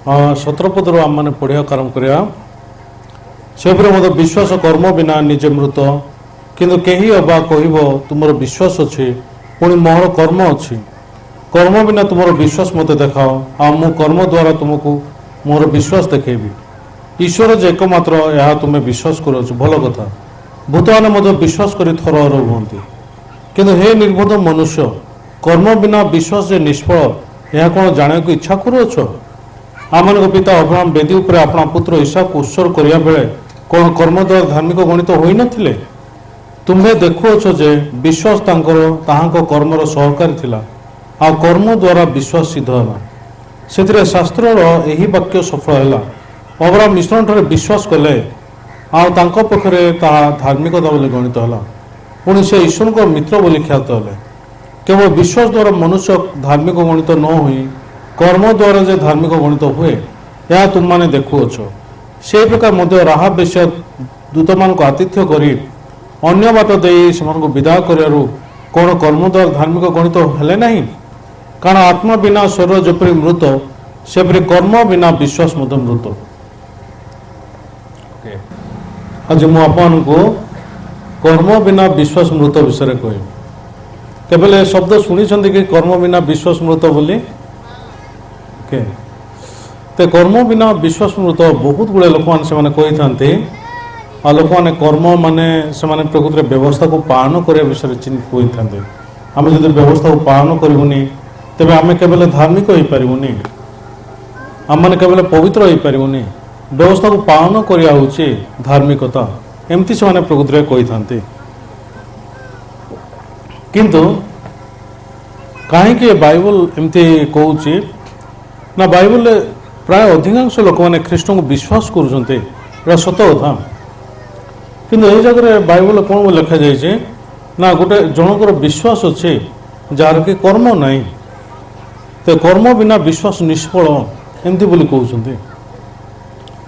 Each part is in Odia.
ସତରପଦରୁ ଆମମାନେ ପଢ଼ିବାକୁ ଆରମ୍ଭ କରିବା। ସେପରି ମଧ୍ୟ ବିଶ୍ୱାସ କର୍ମ ବିନା ନିଜେ ମୃତ, କିନ୍ତୁ କେହି ଅବା କହିବ ତୁମର ବିଶ୍ୱାସ ଅଛି ପୁଣି ମୋର କର୍ମ ଅଛି। କର୍ମ ବିନା ତୁମର ବିଶ୍ୱାସ ମୋତେ ଦେଖାଅ, ଆଉ ମୁଁ କର୍ମ ଦ୍ୱାରା ତୁମକୁ ମୋର ବିଶ୍ୱାସ ଦେଖେଇବି। ଈଶ୍ୱର ଯେ ଏକମାତ୍ର ଏହା ତୁମେ ବିଶ୍ୱାସ କରୁଅଛ, ଭଲ କଥା। ଭୂତମାନେ ମଧ୍ୟ ବିଶ୍ୱାସ କରି ଥରହର ହୁଅନ୍ତି। କିନ୍ତୁ ହେ ନିର୍বোধ ମନୁଷ୍ୟ, କର୍ମ ବିନା ବିଶ୍ୱାସ ଯେ ନିଷ୍ଫଳ, ଏହା କ'ଣ ଜାଣିବାକୁ ଇଚ୍ଛା କରୁଅଛ? ଆମମାନଙ୍କ ପିତା ଅବ୍ରାହମ ବେଦୀ ଉପରେ ଆପଣା ପୁତ୍ର ଇସାକୁ ଉତ୍ସର୍ଗ କରିବା ବେଳେ କ'ଣ କର୍ମ ଦ୍ୱାରା ଧାର୍ମିକ ଗଣିତ ହୋଇନଥିଲେ? ତୁମ୍ଭେ ଦେଖୁଅଛ ଯେ ବିଶ୍ୱାସ ତାହାଙ୍କ କର୍ମର ସହକାରୀ ଥିଲା, ଆଉ କର୍ମ ଦ୍ୱାରା ବିଶ୍ୱାସ ସିଦ୍ଧ ହେଲା। ସେଥିରେ ଶାସ୍ତ୍ରର ଏହି ବାକ୍ୟ ସଫଳ ହେଲା, ଅବ୍ରାହମ ଈଶ୍ୱରଙ୍କଠାରେ ବିଶ୍ୱାସ କଲେ, ଆଉ ତାଙ୍କ ପକ୍ଷରେ ତାହା ଧାର୍ମିକତା ବୋଲି ଗଣିତ ହେଲା। ପୁଣି ସେ ଈଶ୍ୱରଙ୍କ ମିତ୍ର ବୋଲି ଖ୍ୟାତ ହେଲେ। କେବଳ ବିଶ୍ୱାସ ଦ୍ୱାରା ମନୁଷ୍ୟ ଧାର୍ମିକ ଗଣିତ ନ ହୋଇ କର୍ମ ଦ୍ୱାରା ଯେ ଧାର୍ମିକ ଗଣିତ ହୁଏ, ଏହା ତୁମମାନେ ଦେଖୁଅଛ। ସେହି ପ୍ରକାର ମଧ୍ୟ ରାହାବ ବେଶ୍ୟା ଦୂତମାନଙ୍କୁ ଆତିଥ୍ୟ କରି ଅନ୍ୟ ବାଟ ଦେଇ ସେମାନଙ୍କୁ ବିଦାୟ କରିବାରୁ କ'ଣ କର୍ମ ଦ୍ୱାରା ଧାର୍ମିକ ଗଣିତ ହେଲେ ନାହିଁ? କାରଣ ଆତ୍ମା ବିନା ଶରୀର ଯେପରି ମୃତ, ସେପରି କର୍ମ ବିନା ବିଶ୍ୱାସ ମଧ୍ୟ ମୃତ। ଆଜି ମୁଁ ଆପଣଙ୍କୁ କର୍ମ ବିନା ବିଶ୍ୱାସ ମୃତ ବିଷୟରେ କହିବି। କେବେ ଏ ଶବ୍ଦ ଶୁଣିଛନ୍ତି କି କର୍ମ ବିନା ବିଶ୍ୱାସ ମୃତ ବୋଲି? ତ କର୍ମ ବିନା ବିଶ୍ୱାସ ମୃତ ବହୁତ ଗୁଡ଼ିଏ ଲୋକମାନେ ସେମାନେ କହିଥାନ୍ତି। ଆଉ ଲୋକମାନେ କର୍ମ ମାନେ ସେମାନେ ପ୍ରକୃତିରେ ବ୍ୟବସ୍ଥାକୁ ପାଳନ କରିବା ବିଷୟରେ କହିଥାନ୍ତି। ଆମେ ଯଦି ବ୍ୟବସ୍ଥାକୁ ପାଳନ କରିବୁନି, ତେବେ ଆମେ କେବେ ଧାର୍ମିକ ହୋଇପାରିବୁନି, ଆମମାନେ କେବେ ପବିତ୍ର ହୋଇପାରିବୁନି। ବ୍ୟବସ୍ଥାକୁ ପାଳନ କରିବା ହେଉଛି ଧାର୍ମିକତା, ଏମିତି ସେମାନେ ପ୍ରକୃତିରେ କହିଥାନ୍ତି। କିନ୍ତୁ କାହିଁକି ବାଇବଲ ଏମିତି କହୁଛି ନା, ବାଇବଲରେ ପ୍ରାୟ ଅଧିକାଂଶ ଲୋକମାନେ ଖ୍ରୀଷ୍ଟଙ୍କୁ ବିଶ୍ୱାସ କରୁଛନ୍ତି, ଏଇଟା ସତ କଥା। କିନ୍ତୁ ଏହି ଜାଗାରେ ବାଇବଲ କ'ଣ ଲେଖାଯାଇଛି ନା, ଗୋଟେ ଜଣଙ୍କର ବିଶ୍ୱାସ ଅଛି ଯାହାର କି କର୍ମ ନାହିଁ। ତ କର୍ମ ବିନା ବିଶ୍ୱାସ ନିଷ୍ଫଳ, ଏମିତି ବୋଲି କହୁଛନ୍ତି।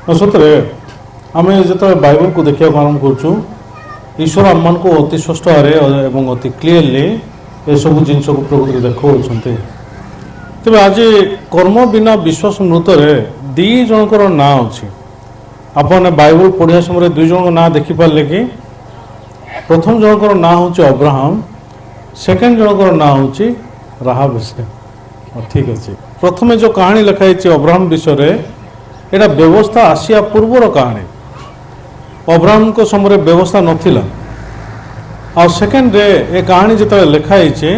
ସତରେ ଆମେ ଯେତେବେଳେ ବାଇବଲକୁ ଦେଖିବାକୁ ଆରମ୍ଭ କରୁଛୁ, ଈଶ୍ୱର ଆମମାନଙ୍କୁ ଅତି ସ୍ପଷ୍ଟରେ ଏବଂ ଅତି କ୍ଲିଅରଲି ଏସବୁ ଜିନିଷକୁ ପ୍ରକୃତିରେ ଦେଖାଉଛନ୍ତି। ତେବେ ଆଜି କର୍ମ ବିନା ବିଶ୍ୱାସ ମୃତରେ ଦୁଇ ଜଣଙ୍କର ନାଁ ଅଛି। ଆପଣ ବାଇବଲ ପଢ଼ିବା ସମୟରେ ଦୁଇ ଜଣଙ୍କ ନାଁ ଦେଖିପାରିଲେ କି? ପ୍ରଥମ ଜଣଙ୍କର ନାଁ ହେଉଛି ଅବ୍ରାହମ, ସେକେଣ୍ଡ ଜଣଙ୍କର ନାଁ ହେଉଛି ରାହାବ ବେଶ୍ୟା। ଠିକ୍ ଅଛି। ପ୍ରଥମେ ଯେଉଁ କାହାଣୀ ଲେଖା ହେଇଛି ଅବ୍ରାହମ ବିଷୟରେ, ଏଇଟା ବ୍ୟବସ୍ଥା ଆସିବା ପୂର୍ବର କାହାଣୀ। ଅବ୍ରାହମଙ୍କ ସମୟରେ ବ୍ୟବସ୍ଥା ନଥିଲା। ଆଉ ସେକେଣ୍ଡରେ ଏ କାହାଣୀ ଯେତେବେଳେ ଲେଖା ହେଇଛି,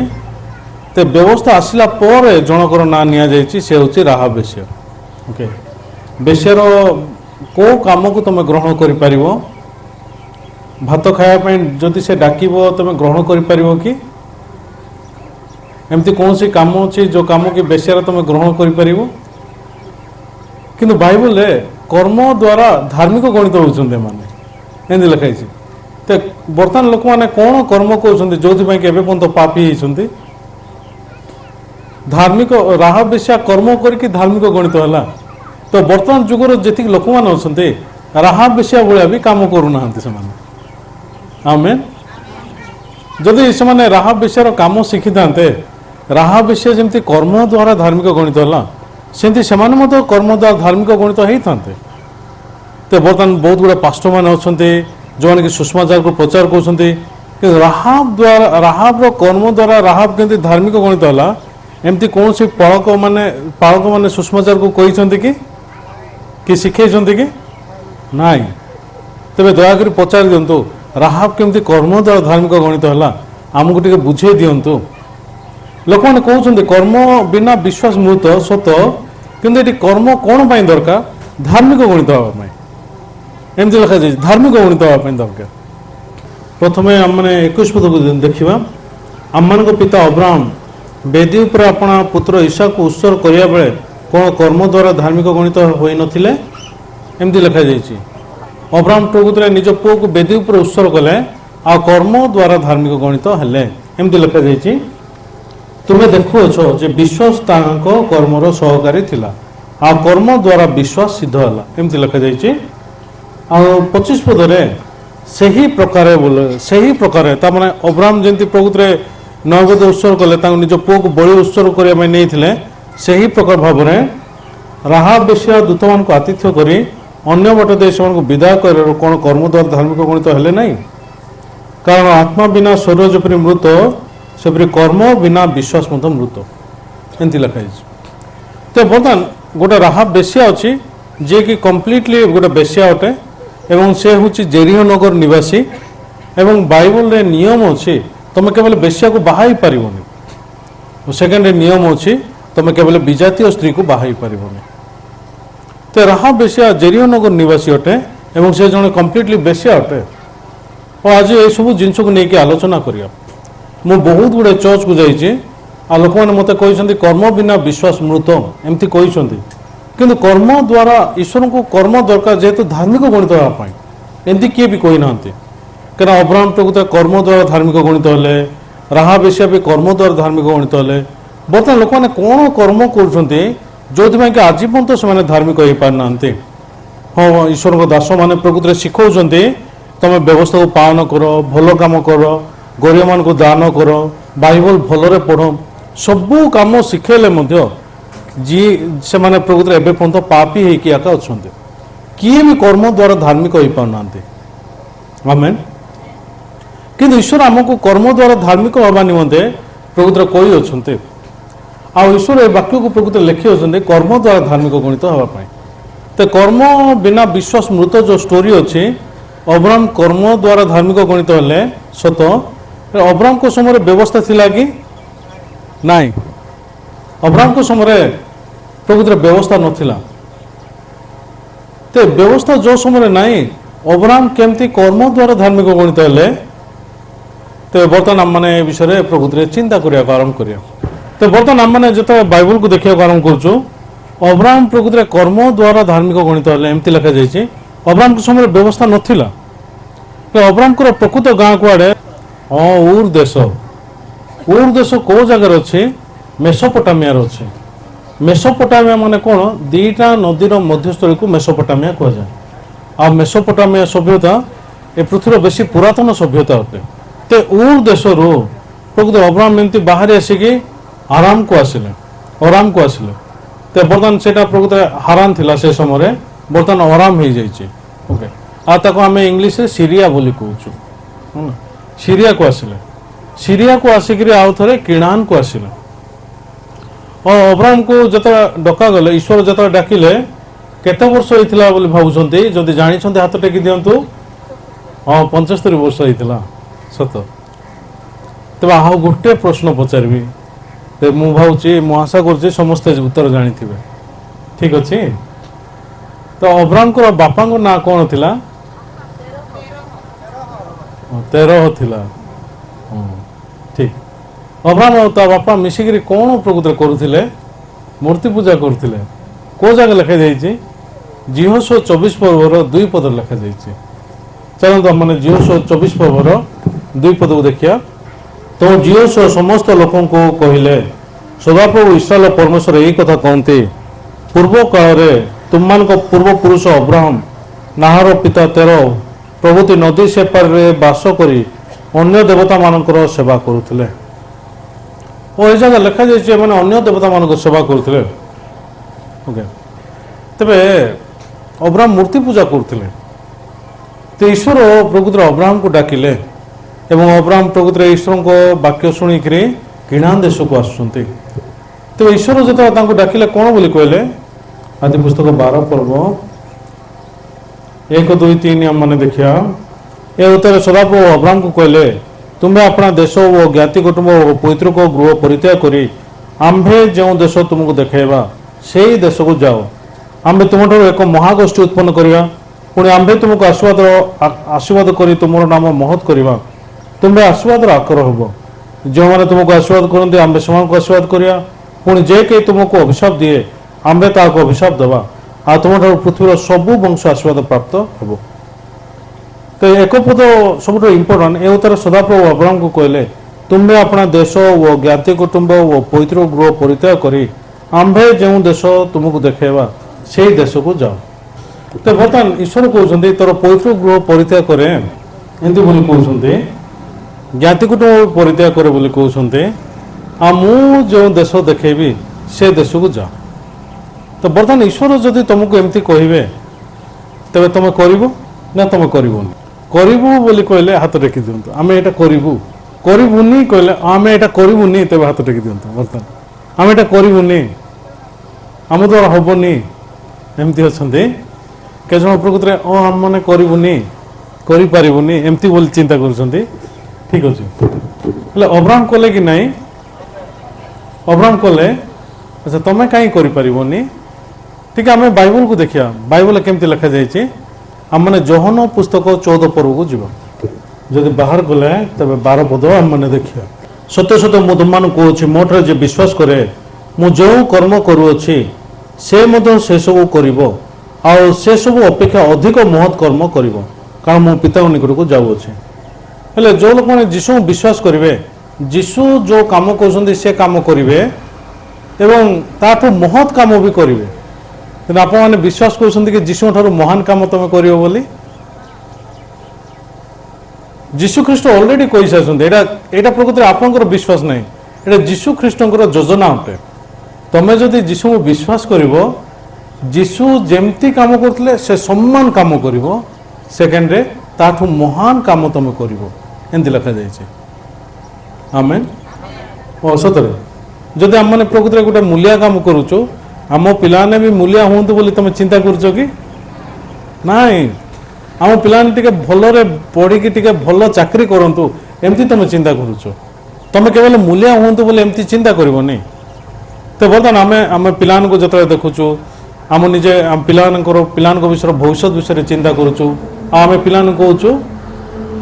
ତ ବ୍ୟବସ୍ଥା ଆସିଲା ପରେ ଜଣଙ୍କର ନାଁ ନିଆଯାଇଛି, ସେ ହେଉଛି ରାହାବ ବେଶ୍ୟା। ଓକେ, ବେଶ୍ୟାର କେଉଁ କାମକୁ ତୁମେ ଗ୍ରହଣ କରିପାରିବ? ଭାତ ଖାଇବା ପାଇଁ ଯଦି ସେ ଡାକିବ, ତୁମେ ଗ୍ରହଣ କରିପାରିବ କି? ଏମିତି କୌଣସି କାମ ଅଛି ଯେଉଁ କାମ କି ବେଶ୍ୟାର ତୁମେ ଗ୍ରହଣ କରିପାରିବ? କିନ୍ତୁ ବାଇବଲରେ କର୍ମ ଦ୍ୱାରା ଧାର୍ମିକ ଗଣିତ ହେଉଛନ୍ତି ଏମାନେ, ଏମିତି ଲେଖା ହେଇଛି। ତ ବର୍ତ୍ତମାନ ଲୋକମାନେ କ'ଣ କର୍ମ କରୁଛନ୍ତି ଯେଉଁଥିପାଇଁ କି ଏବେ ପର୍ଯ୍ୟନ୍ତ ପାପୀ ହେଇଛନ୍ତି? ଧାର୍ମିକ ରାହାବ ବେଶ୍ୟା କର୍ମ କରିକି ଧାର୍ମିକ ଗଣିତ ହେଲା। ତ ବର୍ତ୍ତମାନ ଯୁଗର ଯେତିକି ଲୋକମାନେ ଅଛନ୍ତି, ରାହାବ ବେଶ୍ୟା ଭଳିଆ ବି କାମ କରୁନାହାନ୍ତି ସେମାନେ। ଆମେନ୍। ଯଦି ସେମାନେ ରାହାବ ବେଶ୍ୟାର କାମ ଶିଖିଥାନ୍ତେ, ରାହାବ ବେଶ୍ୟା ଯେମିତି କର୍ମ ଦ୍ୱାରା ଧାର୍ମିକ ଗଣିତ ହେଲା, ସେମିତି ସେମାନେ ମଧ୍ୟ କର୍ମ ଦ୍ୱାରା ଧାର୍ମିକ ଗଣିତ ହେଇଥାନ୍ତେ। ତ ବର୍ତ୍ତମାନ ବହୁତ ଗୁଡ଼ିଏ ପାଷ୍ଟରମାନେ ଅଛନ୍ତି ଯେଉଁମାନେ କି ସୁଷମାଚାରକୁ ପ୍ରଚାର କରୁଛନ୍ତି, କିନ୍ତୁ ରାହାବର କର୍ମ ଦ୍ୱାରା ରାହାବ କେମିତି ଧାର୍ମିକ ଗଣିତ ହେଲା, ଏମିତି କୌଣସି ପାଳକମାନେ ସୁଷମାଚାରକୁ କହିଛନ୍ତି କି ଶିଖେଇଛନ୍ତି କି? ନାଇଁ। ତେବେ ଦୟାକରି ପଚାରି ଦିଅନ୍ତୁ, ରାହାବ କେମିତି କର୍ମ ଦ୍ୱାରା ଧାର୍ମିକ ଗଣିତ ହେଲା, ଆମକୁ ଟିକେ ବୁଝେଇ ଦିଅନ୍ତୁ। ଲୋକମାନେ କହୁଛନ୍ତି କର୍ମ ବିନା ବିଶ୍ୱାସ ମୃତ, ସତ, କିନ୍ତୁ ଏଠି କର୍ମ କ'ଣ ପାଇଁ ଦରକାର? ଧାର୍ମିକ ଗଣିତ ହେବା ପାଇଁ। ଏମିତି ଲେଖାଯାଇଛି, ଧାର୍ମିକ ଗଣିତ ହେବା ପାଇଁ ଦରକାର। ପ୍ରଥମେ ଆମମାନେ 21 ପଦକୁ ଦେଖିବା। ଆମମାନଙ୍କ ପିତା ଅବ୍ରାହମ ବେଦୀ ଉପରେ ଆପଣା ପୁତ୍ର ଇସାକୁ ଉତ୍ସର୍ଗ କରିବା ବେଳେ କ'ଣ କର୍ମ ଦ୍ୱାରା ଧାର୍ମିକ ଗଣିତ ହୋଇନଥିଲେ? ଏମିତି ଲେଖାଯାଇଛି। ଅବ୍ରାହମ ପ୍ରକୃତିରେ ନିଜ ପୁଅକୁ ବେଦୀ ଉପରେ ଉତ୍ସର୍ଗ କଲେ, ଆଉ କର୍ମ ଦ୍ୱାରା ଧାର୍ମିକ ଗଣିତ ହେଲେ, ଏମିତି ଲେଖାଯାଇଛି। ତୁମେ ଦେଖୁଅଛ ଯେ ବିଶ୍ୱାସ ତାଙ୍କ କର୍ମର ସହକାରୀ ଥିଲା, ଆଉ କର୍ମ ଦ୍ୱାରା ବିଶ୍ୱାସ ସିଦ୍ଧ ହେଲା, ଏମିତି ଲେଖାଯାଇଛି। ଆଉ 25 ପଦରେ ସେହି ପ୍ରକାରେ ତାମାନେ ଅବ୍ରାହମ ଯେମିତି ପ୍ରକୃତିରେ ନୈବେଦ୍ୟ ଉତ୍ସର୍ଗ କଲେ, ତାଙ୍କୁ ନିଜ ପୁଅକୁ ବଳି ଉତ୍ସର୍ଗ କରିବା ପାଇଁ ନେଇଥିଲେ, ସେହି ପ୍ରକାର ଭାବରେ ରାହାବ ବେଶ୍ୟା ଦୂତମାନଙ୍କୁ ଆତିଥ୍ୟ କରି ଅନ୍ୟ ବାଟ ଦେଇ ସେମାନଙ୍କୁ ବିଦାୟ କରିବାରୁ କ'ଣ କର୍ମ ଦ୍ୱାରା ଧାର୍ମିକ ଗଣିତ ହେଲେ ନାହିଁ? କାରଣ ଆତ୍ମା ବିନା ଶରୀର ଯେପରି ମୃତ, ସେପରି କର୍ମ ବିନା ବିଶ୍ୱାସ ମଧ୍ୟ ମୃତ। ଏମିତି ଲେଖା ହେଇଛି। ତ ବର୍ତ୍ତମାନ ଗୋଟେ ରାହାବ ବେଶ୍ୟା ଅଛି, ଯିଏକି କମ୍ପ୍ଲିଟଲି ଗୋଟେ ବେଶ୍ୟା ଅଟେ ଏବଂ ସେ ହେଉଛି ଜେରିହ ନଗର ନିବାସୀ। ଏବଂ ବାଇବଲରେ ନିୟମ ଅଛି, ତୁମେ କେବଳ ବେଶ୍ୟାକୁ ବାହା ହେଇପାରିବନି। ସେକେଣ୍ଡରେ ନିୟମ ଅଛି, ତୁମେ କେବଳ ବିଜାତୀୟ ସ୍ତ୍ରୀକୁ ବାହା ହେଇପାରିବନି। ତ ରାହାବ ବେଶ୍ୟା ଜେରିହ ନଗର ନିବାସୀ ଅଟେ ଏବଂ ସେ ଜଣେ କମ୍ପ୍ଲିଟଲି ବେଶ୍ୟା ଅଟେ। ଓ ଆଜି ଏସବୁ ଜିନିଷକୁ ନେଇକି ଆଲୋଚନା କରିବା। ମୁଁ ବହୁତ ଗୁଡ଼ିଏ ଚର୍ଚ୍ଚକୁ ଯାଇଛି, ଆଉ ଲୋକମାନେ ମୋତେ କହିଛନ୍ତି କର୍ମ ବିନା ବିଶ୍ୱାସ ମୃତ, ଏମିତି କହିଛନ୍ତି। କିନ୍ତୁ କର୍ମ ଦ୍ୱାରା ଈଶ୍ୱରଙ୍କୁ କର୍ମ ଦରକାର, ଯେହେତୁ ଧାର୍ମିକ ଗଣିତ ହେବା ପାଇଁ। ଏମିତି କିଏ ବି କହିନାହାନ୍ତି। କାରଣ ଅବ୍ରାହମ ପ୍ରକୃତ କର୍ମ ଦ୍ୱାରା ଧାର୍ମିକ ଗଣିତ ହେଲେ, ରାହାବ ବେଶ୍ୟା ବି କର୍ମ ଦ୍ୱାରା ଧାର୍ମିକ ଗଣିତ ହେଲେ। ବର୍ତ୍ତମାନ ଲୋକମାନେ କ'ଣ କର୍ମ କରୁଛନ୍ତି ଯେଉଁଥିପାଇଁ କି ଆଜି ପର୍ଯ୍ୟନ୍ତ ସେମାନେ ଧାର୍ମିକ ହେଇପାରୁନାହାନ୍ତି? ହଁ, ଈଶ୍ୱରଙ୍କ ଦାସମାନେ ପ୍ରକୃତିରେ ଶିଖାଉଛନ୍ତି ତୁମେ ବ୍ୟବସ୍ଥାକୁ ପାଳନ କର, ଭଲ କାମ କର, ଗରିବମାନଙ୍କୁ ଦାନ କର, ବାଇବଲ ଭଲରେ ପଢ଼, ସବୁ କାମ ଶିଖେଇଲେ ମଧ୍ୟ ସେମାନେ ପ୍ରକୃତିରେ ଏବେ ପର୍ଯ୍ୟନ୍ତ ପାପୀ ହେଇକି ଏକା ଅଛନ୍ତି। କିଏ ବି କର୍ମ ଦ୍ୱାରା ଧାର୍ମିକ ହେଇପାରୁନାହାନ୍ତି। ଆମେନ୍। କିନ୍ତୁ ଈଶ୍ୱର ଆମକୁ କର୍ମ ଦ୍ୱାରା ଧାର୍ମିକ ହେବା ନିମନ୍ତେ ପ୍ରକୃତିରେ କହିଅଛନ୍ତି। ଆଉ ଈଶ୍ୱର ଏ ବାକ୍ୟକୁ ପ୍ରକୃତିରେ ଲେଖି ଅଛନ୍ତି କର୍ମ ଦ୍ୱାରା ଧାର୍ମିକ ଗଣିତ ହେବା ପାଇଁ। ତ କର୍ମ ବିନା ବିଶ୍ୱାସ ମୃତ ଯେଉଁ ଷ୍ଟୋରି ଅଛି, ଅବ୍ରାହମ କର୍ମ ଦ୍ୱାରା ଧାର୍ମିକ ଗଣିତ ହେଲେ ସତ। ଅବ୍ରାହମଙ୍କ ସମୟରେ ବ୍ୟବସ୍ଥା ଥିଲା କି ନାଇଁ? ଅବ୍ରାହମଙ୍କ ସମୟରେ ପ୍ରକୃତିରେ ବ୍ୟବସ୍ଥା ନଥିଲା। ତ ବ୍ୟବସ୍ଥା ଯେଉଁ ସମୟରେ ନାହିଁ, ଅବ୍ରାହମ କେମିତି କର୍ମ ଦ୍ୱାରା ଧାର୍ମିକ ଗଣିତ ହେଲେ? ତ ବର୍ତ୍ତମାନ ଆମମାନେ ଏ ବିଷୟରେ ପ୍ରକୃତିରେ ଚିନ୍ତା କରିବାକୁ ଆରମ୍ଭ କରିବା। ତ ବର୍ତ୍ତମାନ ଆମମାନେ ଯେତେବେଳେ ବାଇବଲକୁ ଦେଖିବାକୁ ଆରମ୍ଭ କରୁଛୁ, ଅବ୍ରାହମ ପ୍ରକୃତିରେ କର୍ମ ଦ୍ୱାରା ଧାର୍ମିକ ଗଣିତ ହେଲେ ଏମିତି ଲେଖାଯାଇଛି। ଅବ୍ରାହମଙ୍କ ସମୟରେ ବ୍ୟବସ୍ଥା ନଥିଲା। ଅବ୍ରାହମଙ୍କର ପ୍ରକୃତ ଗାଁ କୁଆଡ଼େ? ହଁ, ଉର୍ ଦେଶ। ଉର୍ ଦେଶ କେଉଁ ଜାଗାରେ ଅଛି? ମେସୋପୋଟାମିଆର ଅଛି। ମେସୋପୋଟାମିଆ ମାନେ କ'ଣ? ଦୁଇଟା ନଦୀର ମଧ୍ୟସ୍ଥଳୀକୁ ମେସୋପୋଟାମିଆ କୁହାଯାଏ। ଆଉ ମେସୋପୋଟାମିଆ ସଭ୍ୟତା ଏ ପୃଥିବୀର ବେଶୀ ପୁରାତନ ସଭ୍ୟତା ଅଟେ। ତ ଉର୍ ଦେଶରୁ ପ୍ରକୃତ ଅବ୍ରାହମ ଏମିତି ବାହାରି ଆସିକି ଆରାମକୁ ଆସିଲେ, ଅରାମକୁ ଆସିଲେ। ତ ବର୍ତ୍ତମାନ ସେଇଟା ପ୍ରକୃତରେ ହାରାନ ଥିଲା ସେ ସମୟରେ, ବର୍ତ୍ତମାନ ଅରାମ ହେଇଯାଇଛି। ଓକେ, ଆଉ ତାକୁ ଆମେ ଇଂଲିଶରେ ସିରିଆ ବୋଲି କହୁଛୁ। ସିରିଆକୁ ଆସିଲେ। ସିରିଆକୁ ଆସିକିରି ଆଉ ଥରେ କିଣାନକୁ ଆସିଲେ। ଓ ଅବ୍ରାହମକୁ ଯେତେବେଳେ ଡକାଗଲେ, ଈଶ୍ୱର ଯେତେବେଳେ ଡାକିଲେ, କେତେ ବର୍ଷ ହେଇଥିଲା ବୋଲି ଭାବୁଛନ୍ତି? ଯଦି ଜାଣିଛନ୍ତି ହାତ ଟେକି ଦିଅନ୍ତୁ। ହଁ, 75 ବର୍ଷ ହେଇଥିଲା। ସତ। ତେବେ ଆଉ ଗୋଟେ ପ୍ରଶ୍ନ ପଚାରିବି, ମୁଁ ଭାବୁଛି, ମୁଁ ଆଶା କରୁଛି ସମସ୍ତେ ଉତ୍ତର ଜାଣିଥିବେ। ଠିକ ଅଛି। ତ ଅବ୍ରାହମଙ୍କର ବାପାଙ୍କ ନାଁ କ'ଣ ଥିଲା? ତେରହ ଥିଲା। ଠିକ। ଅବ୍ରାହମ ଆଉ ତା ବାପା ମିଶିକିରି କ'ଣ ପ୍ରକୃତରେ କରୁଥିଲେ? ମୂର୍ତ୍ତି ପୂଜା କରୁଥିଲେ। କେଉଁ ଜାଗା ଲେଖାଯାଇଛି? ଜିହୋଶୁଆ 24 ପର୍ବର 2 ପଦରେ ଲେଖାଯାଇଛି। ଚାଲନ୍ତୁ ମାନେ ଜିହୋଶୁଆ 24 ପର୍ବର 2 ପଦକୁ ଦେଖିବା। ତ ଜିହୋଶୁଆ ସମସ୍ତ ଲୋକଙ୍କୁ କହିଲେ, ସଦାପ୍ରଭୁ ଇସ୍ରାଏଲ ପରମେଶ୍ୱର ଏହି କଥା କହନ୍ତି, ପୂର୍ବ କାଳରେ ତୁମମାନଙ୍କ ପୂର୍ବପୁରୁଷ ଅବ୍ରାହମ, ନାହର ପିତା ତେରହ ପ୍ରଭୃତି ନଦୀ ସେପାରରେ ବାସ କରି ଅନ୍ୟ ଦେବତାମାନଙ୍କର ସେବା କରୁଥିଲେ। ଓ ଏ ଜାଗା ଲେଖାଯାଇଛି ଏମାନେ ଅନ୍ୟ ଦେବତାମାନଙ୍କ ସେବା କରୁଥିଲେ। ଓକେ, ତେବେ ଅବ୍ରାହମ ମୂର୍ତ୍ତି ପୂଜା କରୁଥିଲେ। ତ ଈଶ୍ୱର ପ୍ରକୃତରେ ଅବ୍ରାହମକୁ ଡାକିଲେ ଏବଂ ଅବ୍ରାହମ ପ୍ରକୃତରେ ଈଶ୍ୱରଙ୍କ ବାକ୍ୟ ଶୁଣିକିରି କିଣାନ ଦେଶକୁ ଆସୁଛନ୍ତି। ତେବେ ଈଶ୍ୱର ଯେତେବେଳେ ତାଙ୍କୁ ଡାକିଲେ କ'ଣ ବୋଲି କହିଲେ? ଆଦି ପୁସ୍ତକ 12 ପର୍ବ 1, 2, 3 ଆମମାନେ ଦେଖିବା। ଏ ଉତ୍ତରେ ସଦାପ୍ରଭୁ ଅବ୍ରାହମକୁ କହିଲେ, ତୁମେ ଆପଣା ଦେଶ ଓ ଜ୍ଞାତି କୁଟୁମ୍ବ ଓ ପୈତୃକ ଗୃହ ପରିତ୍ୟାଗ କରି ଆମ୍ଭେ ଯେଉଁ ଦେଶ ତୁମକୁ ଦେଖାଇବା ସେହି ଦେଶକୁ ଯାଅ। ଆମ୍ଭେ ତୁମଠାରୁ ଏକ ମହାଗୋଷ୍ଠୀ ଉତ୍ପନ୍ନ କରିବା, ପୁଣି ଆମ୍ଭେ ତୁମକୁ ଆଶୀର୍ବାଦ କରି ତୁମର ନାମ ମହତ୍ କରିବା। ତୁମେ ଆଶୀର୍ବାଦର ଆକର ହେବ। ଯେଉଁମାନେ ତୁମକୁ ଆଶୀର୍ବାଦ କରନ୍ତି ଆମ୍ଭେ ସେମାନଙ୍କୁ ଆଶୀର୍ବାଦ କରିବା, ପୁଣି ଯେ କେହି ତୁମକୁ ଅଭିଶାପ ଦିଏ ଆମ୍ଭେ ତାହାକୁ ଅଭିଶାପ ଦେବା। ଆଉ ତୁମଠାରୁ ପୃଥିବୀର ସବୁ ବଂଶ ଆଶୀର୍ବାଦ ପ୍ରାପ୍ତ ହେବ। ତ ଏକ ପଦ ସବୁଠୁ ଇମ୍ପୋର୍ଟାଣ୍ଟ। ଏ ଉତ୍ତରେ ସଦାପ୍ରଭୁ ଅବ୍ରାହମକୁ କହିଲେ, ତୁମେ ଆପଣା ଦେଶ ଓ ଜ୍ଞାତି କୁଟୁମ୍ବ ଓ ପୈତୃକ ଗୃହ ପରିତ୍ୟାଗ କରି ଆମ୍ଭେ ଯେଉଁ ଦେଶ ତୁମକୁ ଦେଖାଇବା ସେହି ଦେଶକୁ ଯାଅ। ତ ବର୍ତ୍ତମାନ ଈଶ୍ୱର କହୁଛନ୍ତି ତୋର ପୈତୃକ ଗୃହ ପରିତ୍ୟାଗ କରେ, ଏମିତି ବୋଲି କହୁଛନ୍ତି। ଜ୍ଞାତି କୁଟୁମ୍ବ ପରିତ୍ୟାଗ କରେ ବୋଲି କହୁଛନ୍ତି। ଆଉ ମୁଁ ଯେଉଁ ଦେଶ ଦେଖେଇବି ସେ ଦେଶକୁ ଯାଅ। तो बर्तमान ईश्वर जदि तुमको एमती कहे तेरे तुम कर ना तुम करबुनि करू बोली कहले हाथ टेकी दिंतु आम यहाँ करूँ करबुनि कहले आम यहाँ करबुनि तेज हाथ टेकी दिंतु बर्तमान आम यहाँ करबुनि आम द्वारा हेनी एमती अच्छा केज प्रकृत में आम मैंने करबुनि करनी एमती बोली चिंता कर ठीक अच्छे हेल्ले अब्राहम कले कि नाई अब्राहम कले अच्छा तुम्हें कहीं करनी ठीक है आम बाइबल को देखिए बाइबल केमती लिखा जाइए आम मैंने जोहन पुस्तक 14 पर्व को जीव जदि बाहर गले तब 12 पद आम मैंने देखिए सत्य सत्य मु तुम कहूँ मोटे जे विश्वास करे मु जो कर्म करुअछि से से सब कर से सब अपेक्षा अधिक महत् कर्म कर कारण मो पिता निकट को जाऊँचे हेले जो लोक मैंने जीशु विश्वास करेंगे जीशु जो काम कर से काम करेंगे एवं ताठू महत् काम भी करेंगे आप मैंने विश्वास कर जीशु ठारू महान काम तुम कर बोली जीशु ख्रीष्ट ऑलरेडी कही सारी यहाँ प्रकृत में आपंकर विश्वास नहीं ये जीशु ख्रीष्टर योजना अटे तुम्हें जदि जीशु को विश्वास कर जीशु जमती काम करते से सम्मान काम कर सेकेंड रे ताठू महान काम तुम कर एमती लिखा जाइए आमेन और सतरे जदि आम मैंने प्रकृत में गोटे मूलिया काम करुचु आम पिलाने भी मूलिया हूँ बोली तुम चिंता करुच कि नाई आम पिलाने टिके भलरे पढ़ी टिके भल चाकरी करंतु एमती तुम चिंता करुच तुम केवल मूलिया हूँ बोली एमती चिंता करनी तो बर्तमान आम आम पिलान को जो देखुचु आम निजे पिलान विषय भविष्य विषय चिंता करुचु आम पिलान कहूँ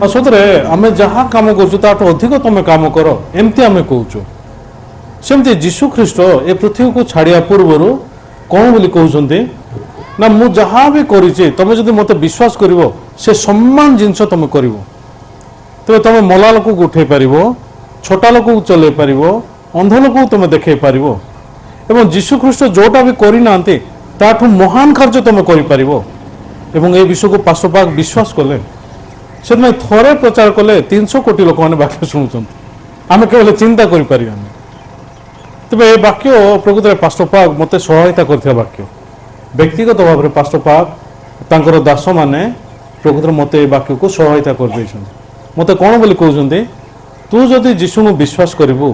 और सतरे आम जहाँ कम कर अधिक तुम काम कर एमती आम कहूँ सेमती जीशु ख्रीष्ट ए पृथ्वी को छाड़िया पूर्वर कौन बोली कहते ना मु जहाँ भी करी तुम जब मत विश्वास कर से सम्मान जिनस तुम कर तेज तुम मला लोक को उठे पार छोटा लोक को चल पार अंध लोक को तुम देखे पार एवं जीशु ख्रीष्ट जोटा भी करना ताठू महान कार्य तुम कर विषय को पार्श्वपाक विश्वास कले से थोड़े प्रचार कले 300 कोटी लोक मैंने वाक्य शुणुं आम केवल चिंता कर तेज ये वाक्य प्रकृत में पार्श्वपाक मत सहायता कर वाक्य व्यक्तिगत भाव में पार्श्वपाक दास मैंने प्रकृत में मत वाक्य को सहायता कर मत कौन बोली कहते तू जदि जीशु को विश्वास करू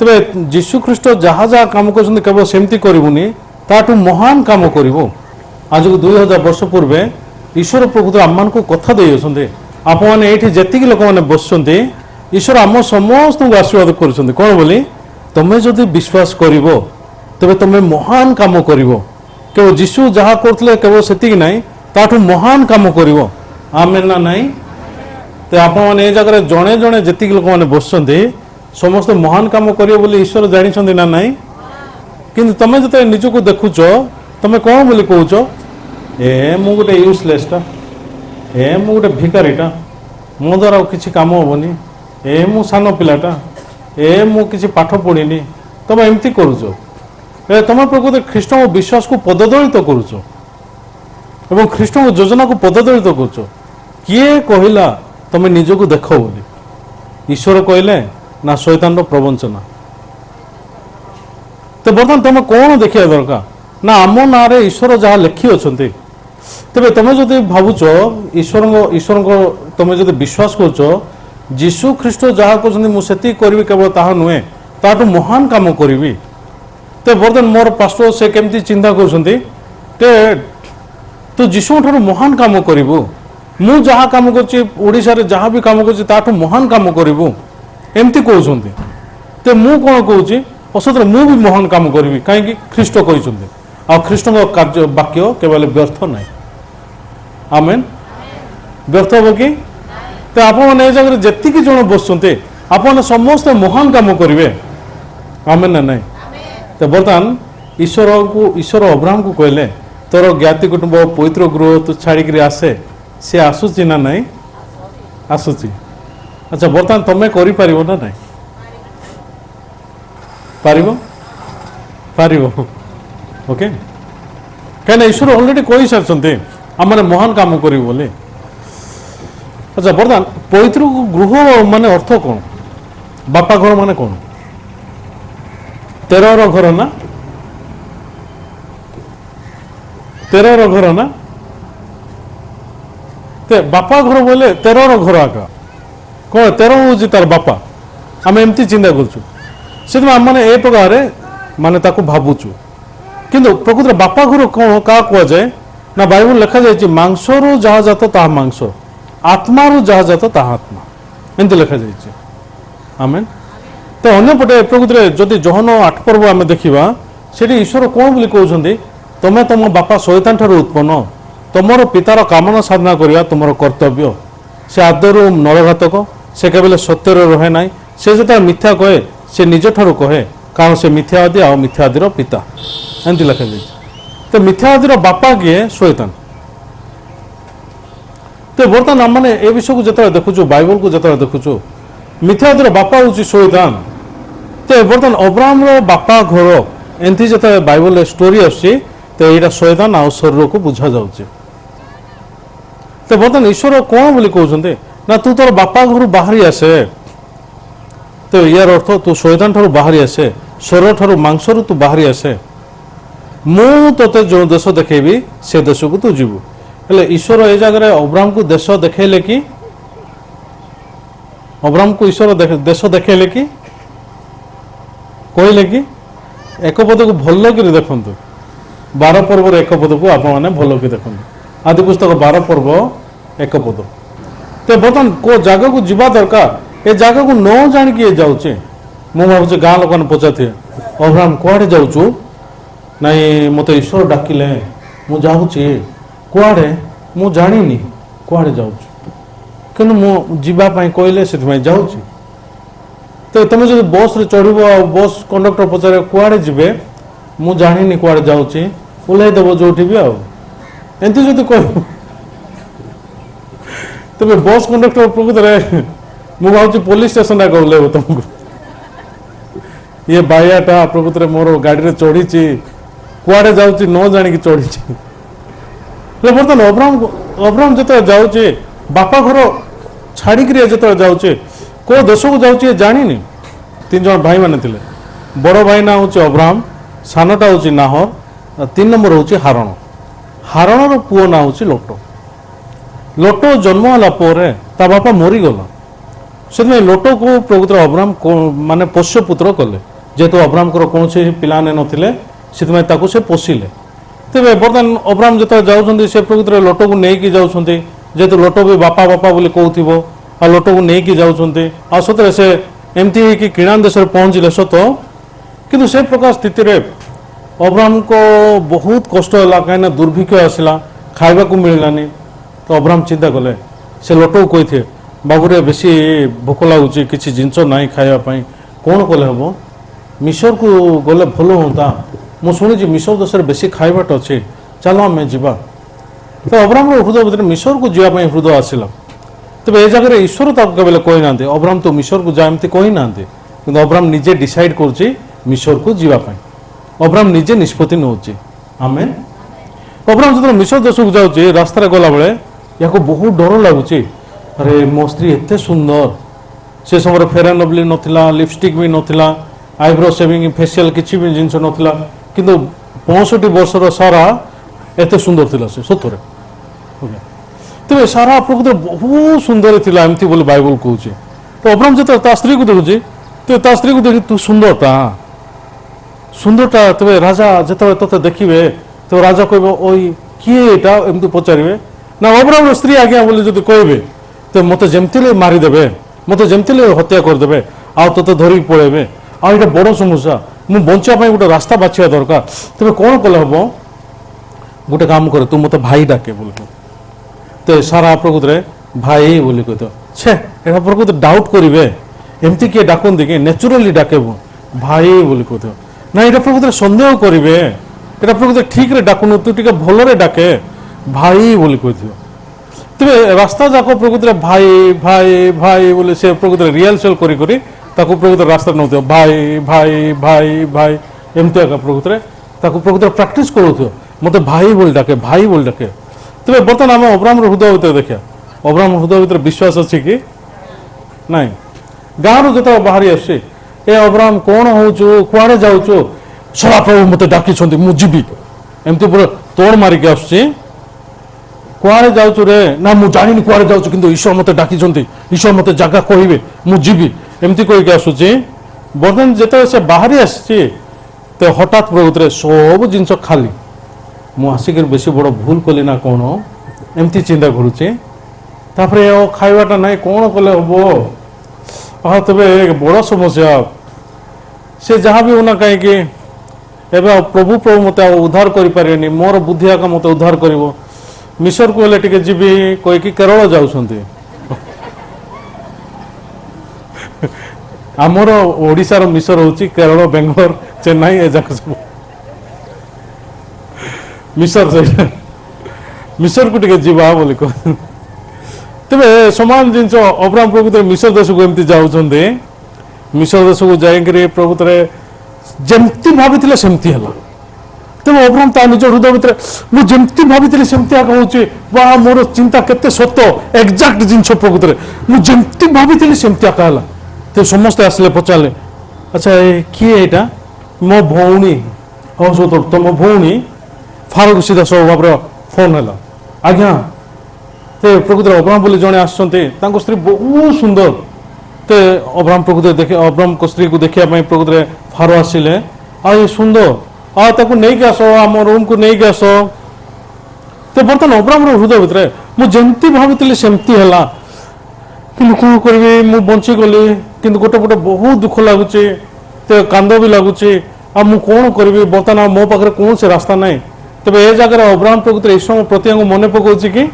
तेज जीशु ख्रीष्ट जहाँ जहाँ कम कर केवल सेमती करबुनि ताठू महान काम कर आज को 2000 वर्ष पूर्व ईश्वर प्रकृत आम को कथा दे आप मैंने ये जी लोक मैंने बस ईश्वर आम समस्त को आशीर्वाद कर कौन बोली तुम्हें जदि विश्वास कर तेरे तुम्हें महान काम कर केवल जीशु जहाँ करते केवल से ना ताठू महान काम कर आम ना नाई तो आप मैंने जगह जड़े जड़े जी लोक मैंने बस समस्त महान काम कर ईश्वर जानी ना नाई कि तुम्हें जो निजक देखुच तुम्हें कौन बोली कहूच ए मु गोटे यूजलेसटा ए मु गोटे भिकारीटा मो द्वारा किसी काम हेनी ए मु सान पिलाटा ए मु किसी पाठ पढ़ी तुम एमती करुच तुम प्रकृत ख्रीष्ट विश्वास को पददलित करुच एवं ख्रीष्ट योजना को पददलित करुच किए कहला तुम निजक देख बोली ईश्वर कहले ना शैतान प्रवंचना तो बर्तमान तुम कौन देखा दरकार ना आम ना ईश्वर जहाँ लिखी अच्छा तेरे तुम जो भावुच ईश्वर को तुम जो विश्वास करुच जीशु ख्रीष्ट जहाँ कर करी केवल ता नुहे ताठू महान काम करी तो बर्तमान मोर पास्टर से केमती चिंता कर तू जीशु ठारू महान काम करू मु जहाँ काम कर जहाँ भी काम कर महान काम करू एमती कहते तो मु कौन कहूँ असत मु भी महान काम करी कहीं ख्रीष्ट कहते आ ख्रीष्ट कार्य वाक्य केवल व्यर्थ ना आमेन व्यर्थ हम कि तो आप जगह जी जन बस आप समस्त महान काम करेंगे आमेन ना ना तो बर्तमान ईश्वर अब्राहम को कहले तोर ज्ञाति कुटुंब पवित्र गृह तू छाड़ी आसे सी आसूची ना नाई आसूची अच्छा बर्तमान तुम्हें कर ना ना पार ओके कहीं ईश्वर ऑलरेडी कही सारी आम मैंने महान काम करी बोले अच्छा बर्तमान पवित्र गृह माने अर्थ कौन बापा घर माने कौन 13 घर ना ତେରର ଘର ନା, ବାପା ଘର ବୋଇଲେ ତେରର ଘର ଆକା କ'ଣ, ତେର ହେଉଛି ତାର ବାପା। ଆମେ ଏମିତି ଚିନ୍ତା କରୁଛୁ, ସେଥିପାଇଁ ଆମମାନେ ଏ ପ୍ରକାରରେ ମାନେ ତାକୁ ଭାବୁଛୁ। କିନ୍ତୁ ପ୍ରକୃତରେ ବାପା ଘର କ'ଣ କାହା କୁହାଯାଏ ନା, ବାଇବଲ ଲେଖାଯାଇଛି ମାଂସରୁ ଯାହା ଜାତ ତାହା ମାଂସ, ଆତ୍ମାରୁ ଯାହା ଜାତ ତାହା ଆତ୍ମା, ଏମିତି ଲେଖାଯାଇଛି। ଆମେ ତ ଅନ୍ୟପଟେ ପ୍ରକୃତରେ ଯଦି ଯୋହନ 8 ପର୍ବ ଆମେ ଦେଖିବା, ସେଠି ଈଶ୍ୱର କ'ଣ ବୋଲି କହୁଛନ୍ତି, ତମେ ତମ ବାପା ଶୈତାନ ଠାରୁ ଉତ୍ପନ୍ନ, ତମର ପିତାର କାମନା ସାଧନା କରିବା ତୁମର କର୍ତ୍ତବ୍ୟ। ସେ ଆଦୌରୁ ନରଘାତକ, ସେ କେବଳ ସତ୍ୟରେ ରହେ ନାହିଁ, ସେ ଯେତେବେଳେ ମିଥ୍ୟା କହେ ସେ ନିଜ ଠାରୁ କହେ, କାରଣ ସେ ମିଥ୍ୟାବାଦୀ ଆଉ ମିଥ୍ୟାବାଦୀର ପିତା, ଏମିତି ଲେଖାଯାଇଛି। ତ ମିଥ୍ୟାବାଦୀର ବାପା କିଏ? ଶୈତାନ। ତ ବର୍ତ୍ତମାନ ଆମମାନେ ଏ ବିଷୟକୁ ଯେତେବେଳେ ଦେଖୁଛୁ, ବାଇବଲକୁ ଯେତେବେଳେ ଦେଖୁଛୁ, ମିଥ୍ୟାବାଦୀର ବାପା ହେଉଛି ଶୈତାନ। ତ ବର୍ତ୍ତମାନ ଅବ୍ରାହମର ବାପା ଘର ଏମିତି ଯେତେବେଳେ ବାଇବଲରେ ଷ୍ଟୋରି ଆସୁଛି, ତ ଏଇଟା ଶୈତାନ ଆଉ ଶରୀରକୁ ବୁଝାଯାଉଛି। ତ ବର୍ତ୍ତମାନ ଈଶ୍ୱର କ'ଣ ବୋଲି କହୁଛନ୍ତି ନା, ତୁ ତୋର ବାପା ଘରୁ ବାହାରି ଆସେ। ତ ୟାର ଅର୍ଥ ତୁ ଶୈତାନ ଠାରୁ ବାହାରି ଆସେ, ଶରୀର ଠାରୁ ମାଂସରୁ ତୁ ବାହାରି ଆସେ, ମୁଁ ତୋତେ ଯେଉଁ ଦେଶ ଦେଖେଇବି ସେ ଦେଶକୁ ତୁ ଯିବୁ। ହେଲେ ଈଶ୍ୱର ଏ ଜାଗାରେ ଅବ୍ରାହମକୁ ଦେଶ ଦେଖେଇଲେ କି? ଅବ୍ରାହମକୁ ଈଶ୍ୱର ଦେଶ ଦେଖେଇଲେ କି? କହିଲେ କି? ଏକ ପଦକୁ ଭଲ କରି ଦେଖନ୍ତୁ, 12 ପର୍ବର ଏକ ପଦକୁ ଆପଣମାନେ ଭଲ କରି ଦେଖନ୍ତୁ। ଆଦି ପୁସ୍ତକ 12 ପର୍ବ 1 ପଦ। ତ ବର୍ତ୍ତମାନ କେଉଁ ଜାଗାକୁ ଯିବା ଦରକାର, ଏ ଜାଗାକୁ ନ ଜାଣିକି ଏ ଯାଉଛି। ମୁଁ ଭାବୁଛି ଗାଁ ଲୋକମାନେ ପଚାରିଥିବେ, ଅବ୍ରାହମ କୁଆଡ଼େ ଯାଉଛୁ? ନାଇଁ ମୋତେ ଈଶ୍ୱର ଡାକିଲେ ମୁଁ ଯାଉଛି। କୁଆଡ଼େ? ମୁଁ ଜାଣିନି କୁଆଡ଼େ ଯାଉଛି, କିନ୍ତୁ ମୁଁ ଯିବା ପାଇଁ କହିଲେ ସେଥିପାଇଁ ଯାଉଛି। ତ ତୁମେ ଯଦି ବସ୍ରେ ଚଢ଼ିବ ଆଉ ବସ୍ କଣ୍ଡକ୍ଟର ପଚାରେ କୁଆଡ଼େ ଯିବେ, ମୁଁ ଜାଣିନି କୁଆଡ଼େ ଯାଉଛି, ଓହ୍ଲାଇ ଦେବ ଯେଉଁଠି ବି ଆଉ, ଏମିତି ଯଦି କହିବ, ତେବେ ବସ୍ କଣ୍ଡକ୍ଟର ପ୍ରକୃତରେ ମୁଁ ଭାବୁଛି ପୋଲିସ ଷ୍ଟେସନ ଆଗ ଓହ୍ଲାଇବ ତୁମକୁ। ଇଏ ବାଇଆଟା ପ୍ରକୃତରେ ମୋର ଗାଡ଼ିରେ ଚଢ଼ିଛି, କୁଆଡ଼େ ଯାଉଛି ନ ଜାଣିକି ଚଢ଼ିଛି। ହେଲେ ବର୍ତ୍ତମାନ ଅବ୍ରାହମ ଯେତେବେଳେ ଯାଉଛି, ବାପା ଘର ଛାଡ଼ିକିରି ଯେତେବେଳେ ଯାଉଛି, କେଉଁ ଦେଶକୁ ଯାଉଛି ଏ ଜାଣିନି। 3 ଜଣ ଭାଇମାନେ ଥିଲେ। ବଡ଼ ଭାଇ ନାଁ ହେଉଛି ଅବ୍ରାହମ, ସାନଟା ହେଉଛି ନାହର, 3 ନମ୍ବର ହେଉଛି ହାରଣ। ହାରଣର ପୁଅ ନାଁ ହେଉଛି ଲୋଟ। ଲୋଟ ଜନ୍ମ ହେଲା ପରେ ତା ବାପା ମରିଗଲା, ସେଥିପାଇଁ ଲୋଟକୁ ପ୍ରକୃତରେ ଅବ୍ରାହମ ମାନେ ପୋଷ୍ୟ ପୁତ୍ର କଲେ। ଯେହେତୁ ଅବ୍ରାହମଙ୍କର କୌଣସି ପିଲାମାନେ ନଥିଲେ, ସେଥିପାଇଁ ତାକୁ ସେ ପୋଷିଲେ। ତେବେ ବର୍ତ୍ତମାନ ଅବ୍ରାହମ ଯେତେବେଳେ ଯାଉଛନ୍ତି, ସେ ପ୍ରକୃତରେ ଲୋଟକୁ ନେଇକି ଯାଉଛନ୍ତି। ଯେହେତୁ ଲୋଟ ବି ବାପା ବାପା ବୋଲି କହୁଥିବ, ଆଉ ଲୋଟକୁ ନେଇକି ଯାଉଛନ୍ତି। ଆଉ ସତରେ ସେ ଏମିତି ହେଇକି କିଣାନ ଦେଶରେ ପହଞ୍ଚିଲେ ସତ, କିନ୍ତୁ ସେ ପ୍ରକାର ସ୍ଥିତିରେ ଅବ୍ରାହମଙ୍କ ବହୁତ କଷ୍ଟ ହେଲା, କାହିଁକିନା ଦୁର୍ଭିକ୍ଷ ଆସିଲା, ଖାଇବାକୁ ମିଳିଲାନି। ତ ଅବ୍ରାହମ ଚିନ୍ତା କଲେ, ସେ ଲୋଟକୁ କହିଥିଲେ, ବାବୁରେ ବେଶୀ ଭୋକ ଲାଗୁଛି, କିଛି ଜିନିଷ ନାହିଁ ଖାଇବା ପାଇଁ, କ'ଣ କଲେ ହେବ? ମିଶରକୁ ଗଲେ ଭଲ ହୁଅନ୍ତା, ମୁଁ ଶୁଣିଛି ମିଶର ଦେଶରେ ବେଶୀ ଖାଇବାଟା ଅଛି, ଚାଲ ଆମେ ଯିବା। ତ ଅବ୍ରାହମର ହୃଦୟ ଭିତରେ ମିଶରକୁ ଯିବା ପାଇଁ ହୃଦୟ ଆସିଲା। ତେବେ ଏ ଜାଗାରେ ଈଶ୍ୱର ତାକୁ କେବେ କହିନାହାନ୍ତି ଅବ୍ରାହମ ତୁ ମିଶରକୁ ଯା, ଏମିତି କହିନାହାନ୍ତି। କିନ୍ତୁ ଅବ୍ରାହମ ନିଜେ ଡିସାଇଡ୍ କରୁଛି ମିଶରକୁ ଯିବା ପାଇଁ। ଅବ୍ରାହମ ନିଜେ ନିଷ୍ପତ୍ତି ନେଉଛି। ଆମେ ଅବ୍ରାହମ ଯେତେବେଳେ ମିଶର ଦେଶକୁ ଯାଉଛି, ରାସ୍ତାରେ ଗଲାବେଳେ ୟାକୁ ବହୁତ ଡର ଲାଗୁଛି। ଆରେ ମୋ ସ୍ତ୍ରୀ ଏତେ ସୁନ୍ଦର, ସେ ସମୟରେ ଫେର୍ ଆଣ୍ଡ ଲଭଲି ନଥିଲା, ଲିପଷ୍ଟିକ୍ ବି ନଥିଲା, ଆଇବ୍ରୋ ସେଭିଂ ଫେସିଆଲ କିଛି ବି ଜିନିଷ ନଥିଲା, କିନ୍ତୁ 65 ବର୍ଷର ସାରା ଏତେ ସୁନ୍ଦର ଥିଲା ସେ ସତରେ। ତେବେ ସାରା ପ୍ରକୃତରେ ବହୁତ ସୁନ୍ଦର ଥିଲା, ଏମିତି ବୋଲି ବାଇବଲ କହୁଛି। ତ ଅବ୍ରାହମ ଯେତେବେଳେ ତା ସ୍ତ୍ରୀକୁ ଦେଖୁଛି, ତେବେ ତା ସ୍ତ୍ରୀକୁ ଦେଖି ତୁ ସୁନ୍ଦରଟା ସୁନ୍ଦରଟା। ତେବେ ରାଜା ଯେତେବେଳେ ତୋତେ ଦେଖିବେ, ତେବେ ରାଜା କହିବ ଓଇ କିଏ ଏଇଟା, ଏମିତି ପଚାରିବେ ନା ଅବ୍ରାହମର ସ୍ତ୍ରୀ ଆଜ୍ଞା ବୋଲି ଯଦି କହିବେ, ତେବେ ମୋତେ ଯେମିତି ହେଲେ ମାରିଦେବେ, ମୋତେ ଯେମିତି ହେଲେ ହତ୍ୟା କରିଦେବେ, ଆଉ ତୋତେ ଧରିକି ପଳେଇବେ, ଆଉ ଏଇଟା ବଡ଼ ସମସ୍ୟା, ମୁଁ ବଞ୍ଚିବା ପାଇଁ ଗୋଟେ ରାସ୍ତା ବାଛିବା ଦରକାର। ତେବେ କ'ଣ କଲେ ହେବ? ଗୋଟେ କାମ କରେ, ତୁ ମୋତେ ଭାଇ ଡାକେ ବୋଲି। ତ ସାରା ପ୍ରକୃତରେ ଭାଇ ବୋଲି କହିଥିବ। ଛେ ଏଇଟା ପ୍ରକୃତରେ ଡାଉଟ୍ କରିବେ, ଏମିତି କିଏ ଡାକନ୍ତି କି? ନ୍ୟାଚୁରାଲି ଡାକେବୁ ଭାଇ ବୋଲି କହୁଥିବ। ନା ଏଇଟା ପ୍ରକୃତରେ ସନ୍ଦେହ କରିବେ, ଏଇଟା ପ୍ରକୃତରେ ଠିକ୍ରେ ଡାକୁନୁ, ତୁ ଟିକେ ଭଲରେ ଡାକେ, ଭାଇ ବୋଲି କହିଥିବ। ତେବେ ରାସ୍ତା ଯାକ ପ୍ରକୃତରେ ଭାଇ ଭାଇ ଭାଇ ବୋଲି ସେ ପ୍ରକୃତରେ ରିହର୍ସାଲ୍ କରି କରି ତାକୁ ପ୍ରକୃତରେ ରାସ୍ତାରେ ନେଉଥିବ, ଭାଇ ଭାଇ ଭାଇ ଭାଇ, ଏମିତି ଏକା ପ୍ରକୃତରେ ତାକୁ ପ୍ରକୃତରେ ପ୍ରାକ୍ଟିସ୍ କରୁଥିବ, ମୋତେ ଭାଇ ବୋଲି ଡାକେ, ଭାଇ ବୋଲି ଡାକେ। ତେବେ ବର୍ତ୍ତମାନ ଆମେ ଅବ୍ରାହମର ହୃଦୟ ଭିତରେ ଦେଖିବା, ଅବ୍ରାହମର ହୃଦୟ ଭିତରେ ବିଶ୍ୱାସ ଅଛି କି ନାଇଁ? ଗାଁରୁ ଯେତେବେଳେ ବାହାରି ଆସୁଛି, ଏ ଅବ୍ରାହମ କ'ଣ ହେଉଛୁ, କୁଆଡ଼େ ଯାଉଛୁ? ସଦା ପ୍ରଭୁ ମୋତେ ଡାକିଛନ୍ତି, ମୁଁ ଯିବି, ଏମିତି ପୁରା ତୋड़ ମାରିକି ଆସୁଛି, କୁଆଡ଼େ ଯାଉଛୁ ରେ? ନା ମୁଁ ଜାଣିନି କୁଆଡ଼େ ଯାଉଛୁ, କିନ୍ତୁ ଈଶ୍ୱର ମୋତେ ଡାକିଛନ୍ତି, ଈଶ୍ୱର ମୋତେ ଜାଗା କହିବେ, ମୁଁ ଯିବି, ଏମିତି କହିକି ଆସୁଛି। ବର୍ତ୍ତମାନ ଯେତେବେଳେ ସେ ବାହାରି ଆସିଛି, ତ ହଠାତ୍ ପ୍ରକୃତରେ ସବୁ ଜିନିଷ ଖାଲି। ମୁଁ ଆସିକିରି ବେଶୀ ବଡ଼ ଭୁଲ କଲି ନା କ'ଣ, ଏମିତି ଚିନ୍ତା କରୁଛି। ତାପରେ ଆଉ ଖାଇବାଟା ନାହିଁ, କ'ଣ କଲେ ହବ? ତେବେ ବଡ଼ ସମସ୍ୟା। ସେ ଯାହା ବି ହଉନା କାହିଁକି, ଏବେ ଆଉ ପ୍ରଭୁ ମୋତେ ଆଉ ଉଦ୍ଧାର କରିପାରିବେନି, ମୋର ବୁଦ୍ଧି ଆକା ମୋତେ ଉଦ୍ଧାର କରିବ। ମିଶରକୁ ହେଲେ ଟିକେ ଯିବି କହିକି କେରଳ ଯାଉଛନ୍ତି। ଆମର ଓଡ଼ିଶାର ମିଶର ହେଉଛି କେରଳ, ବେଙ୍ଗଲୋର, ଚେନ୍ନାଇ, ଏ ଯାକ ସବୁ ମିଶର। ସେଇଟା ମିଶରକୁ ଟିକେ ଯିବା ବୋଲି କହ। ତେବେ ସମାନ ଜିନିଷ ଅବ୍ରାହମ ପ୍ରଭୁତରେ ମିଶର ଦେଶକୁ ଏମିତି ଯାଉଛନ୍ତି। ମିଶର ଦେଶକୁ ଯାଇକରି ପ୍ରଭୁତରେ ଯେମିତି ଭାବିଥିଲେ ସେମିତି ହେଲା। ତେଣୁ ଅବ୍ରାହମ ତା ନିଜ ହୃଦୟ ଭିତରେ ମୁଁ ଯେମିତି ଭାବିଥିଲି ସେମିତି ଆଗ ହେଉଛି, ବା ମୋର ଚିନ୍ତା କେତେ ସତ, ଏକ୍ଜାକ୍ଟ ଜିନିଷ ପ୍ରକୃତରେ ମୁଁ ଯେମିତି ଭାବିଥିଲି ସେମିତି ଆକା ହେଲା। ତ ସମସ୍ତେ ଆସିଲେ, ପଚାରିଲେ, ଆଚ୍ଛା କିଏ ଏଇଟା? ମୋ ଭଉଣୀ। ହଉ ସତ, ତମ ଭଉଣୀ? ଫାରୁକ ସିଧା ସବୁ ଭାବରେ ଫୋନ୍ ହେଲା, ଆଜ୍ଞା ସେ ପ୍ରକୃତରେ ଅବ୍ରାହମ ବୋଲି ଜଣେ ଆସିଛନ୍ତି, ତାଙ୍କ ସ୍ତ୍ରୀ ବହୁତ ସୁନ୍ଦର। ତ ଅବ୍ରାହମ ପ୍ରକୃତରେ ଅବ୍ରାହମଙ୍କ ସ୍ତ୍ରୀକୁ ଦେଖିବା ପାଇଁ ପ୍ରକୃତରେ ଫାରୋ ଆସିଲେ, ଆଉ ଏ ସୁନ୍ଦର, ଆଉ ତାକୁ ନେଇକି ଆସ, ଆମ ରୁମ୍କୁ ନେଇକି ଆସ। ତ ବର୍ତ୍ତମାନ ଅବ୍ରାହମର ହୃଦୟ ଭିତରେ ମୁଁ ଯେମିତି ଭାବିଥିଲି ସେମିତି ହେଲା, କିନ୍ତୁ କ'ଣ କରିବି, ମୁଁ ବଞ୍ଚିଗଲି, କିନ୍ତୁ ଗୋଟେ ପଟେ ବହୁତ ଦୁଃଖ ଲାଗୁଛି, ତ କାନ୍ଦ ବି ଲାଗୁଛି। ଆଉ ମୁଁ କ'ଣ କରିବି? ବର୍ତ୍ତମାନ ମୋ ପାଖରେ କୌଣସି ରାସ୍ତା ନାହିଁ। ତେବେ ଏ ଜାଗାରେ ଅବ୍ରାହମ ପ୍ରକୃତରେ ଈଶ୍ୱରଙ୍କ ପ୍ରତି ମନେ ପକାଉଛି କି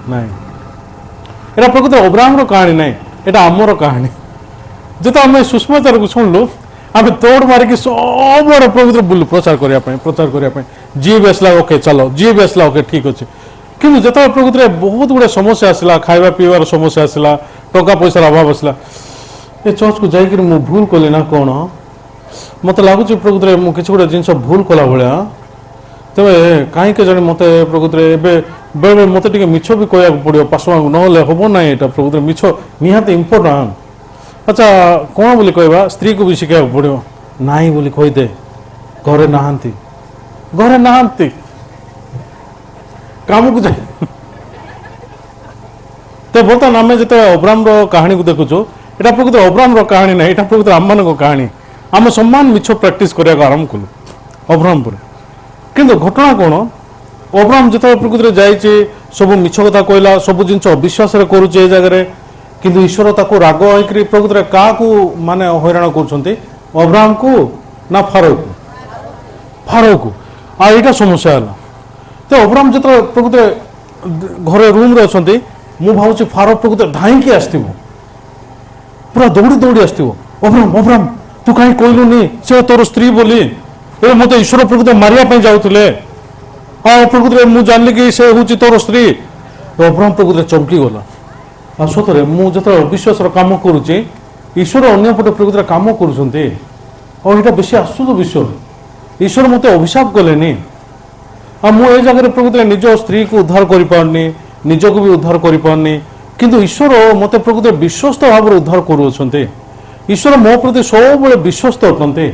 ନାଇଁ? এটা প্রকৃত অব্রাহ্মর কাহিনী নাই, এটা আমার কাহিনী। যেটা আমি সুষমাচারକୁ শুনলু, আমি দৌড় মারিকি ସବୁଆଡ଼େ প্রকৃତରେ ବୁଲୁ ପ୍ରଚାର କରିବା ପାଇଁ। ଯିଏ ବି ଆସିଲା ଓକେ ଚାଲ, ଯିଏ ବି ଆସିଲା ଓକେ ଠିକ୍ ଅଛି। କିନ୍ତୁ ଯେତେବେଳେ ପ୍ରକୃତରେ ବହୁତ ଗୁଡ଼େ ସମସ୍ୟା ଆସିଲା, ଖାଇବା ପିଇବାର ସମସ୍ୟା ଆସିଲା, ଟଙ୍କା ପଇସାର ଅଭାବ ଆସିଲା, ଏ ଚର୍ଚ୍ଚକୁ ଯାଇକିରି ମୁଁ ଭୁଲ କଲି ନା କ'ଣ? ମୋତେ ଲାଗୁଛି ପ୍ରକୃତରେ ମୁଁ କିଛି ଗୋଟେ ଜିନିଷ ଭୁଲ କଲା ଭଳିଆ। ତେବେ କାହିଁକି ଜାଣି ମୋତେ ପ୍ରକୃତରେ ଏବେ ବେଳେବେଳେ ମୋତେ ଟିକେ ମିଛ ବି କହିବାକୁ ପଡ଼ିବ ପାର୍ଶ୍ୱଙ୍କୁ, ନହେଲେ ହେବ ନାହିଁ। ଏଇଟା ପ୍ରକୃତରେ ମିଛ ନିହାତି ଇମ୍ପୋର୍ଟାଣ୍ଟ। ଆଚ୍ଛା କ'ଣ ବୋଲି କହିବା? ସ୍ତ୍ରୀକୁ ବି ଶିଖିବାକୁ ପଡ଼ିବ, ନାହିଁ ବୋଲି କହିଦେ, ଘରେ ନାହାନ୍ତି, କାମକୁ ଯାଇ। ତ ବର୍ତ୍ତମାନ ଆମେ ଯେତେବେଳେ ଅବ୍ରାହମର କାହାଣୀକୁ ଦେଖୁଛୁ, ଏଇଟା ପ୍ରକୃତରେ ଅବ୍ରାହମର କାହାଣୀ ନାହିଁ, ଏଇଟା ପ୍ରକୃତରେ ଆମମାନଙ୍କ କାହାଣୀ। ଆମେ ସମାନ ମିଛ ପ୍ରାକ୍ଟିସ୍ କରିବାକୁ ଆରମ୍ଭ କଲୁ ଅବ୍ରାହମ ପରେ। କିନ୍ତୁ ଘଟଣା କ'ଣ? ଅବ୍ରାହମ ଯେତେବେଳେ ପ୍ରକୃତିରେ ଯାଇଛି, ସବୁ ମିଛ କଥା କହିଲା, ସବୁ ଜିନିଷ ଅବିଶ୍ୱାସରେ କରୁଛି ଏ ଜାଗାରେ, କିନ୍ତୁ ଈଶ୍ୱର ତାକୁ ରାଗ ହେଇକରି ପ୍ରକୃତରେ କାହାକୁ ମାନେ ହଇରାଣ କରୁଛନ୍ତି? ଅବ୍ରାହମକୁ ନା ଫାରୋକୁ? ଆଉ ଏଇଟା ସମସ୍ୟା ହେଲା। ତ ଅବ୍ରାହମ ଯେତେବେଳେ ପ୍ରକୃତରେ ଘରେ ରୁମ୍ରେ ଅଛନ୍ତି, ମୁଁ ଭାବୁଛି ଫାରୋ ପ୍ରକୃତରେ ଧାଇଁକି ଆସିଥିବ, ପୁରା ଦୌଡ଼ି ଦୌଡ଼ି ଆସିଥିବ, ଅବ୍ରାହମ ତୁ କାହିଁ କହିଲୁନି ସେ ତୋର ସ୍ତ୍ରୀ ବୋଲି? ଏବେ ମୋତେ ଈଶ୍ୱର ପ୍ରକୃତରେ ମାରିବା ପାଇଁ ଯାଉଥିଲେ, ଆଉ ପ୍ରକୃତରେ ମୁଁ ଜାଣିଲି କି ସେ ହେଉଛି ତୋର ସ୍ତ୍ରୀ। ଅବ୍ରାହମ ପ୍ରକୃତରେ ଚମକି ଗଲା। ଆଉ ସତରେ ମୁଁ ଯେତେବେଳେ ଅବିଶ୍ୱାସର କାମ କରୁଛି, ଈଶ୍ୱର ଅନ୍ୟପଟେ ପ୍ରକୃତରେ କାମ କରୁଛନ୍ତି। ଆଉ ଏଇଟା ବେଶୀ ଆଶ୍ଚର୍ଯ୍ୟ ବିଷୟ। ଈଶ୍ୱର ମୋତେ ଅଭିଶାପ କଲେନି, ଆଉ ମୁଁ ଏ ଜାଗାରେ ପ୍ରକୃତରେ ନିଜ ସ୍ତ୍ରୀକୁ ଉଦ୍ଧାର କରିପାରୁନି, ନିଜକୁ ବି ଉଦ୍ଧାର କରିପାରୁନି, କିନ୍ତୁ ଈଶ୍ୱର ମୋତେ ପ୍ରକୃତରେ ବିଶ୍ୱସ୍ତ ଭାବରେ ଉଦ୍ଧାର କରୁଅଛନ୍ତି। ଈଶ୍ୱର ମୋ ପ୍ରତି ସବୁବେଳେ ବିଶ୍ୱସ୍ତ ଅଟନ୍ତି।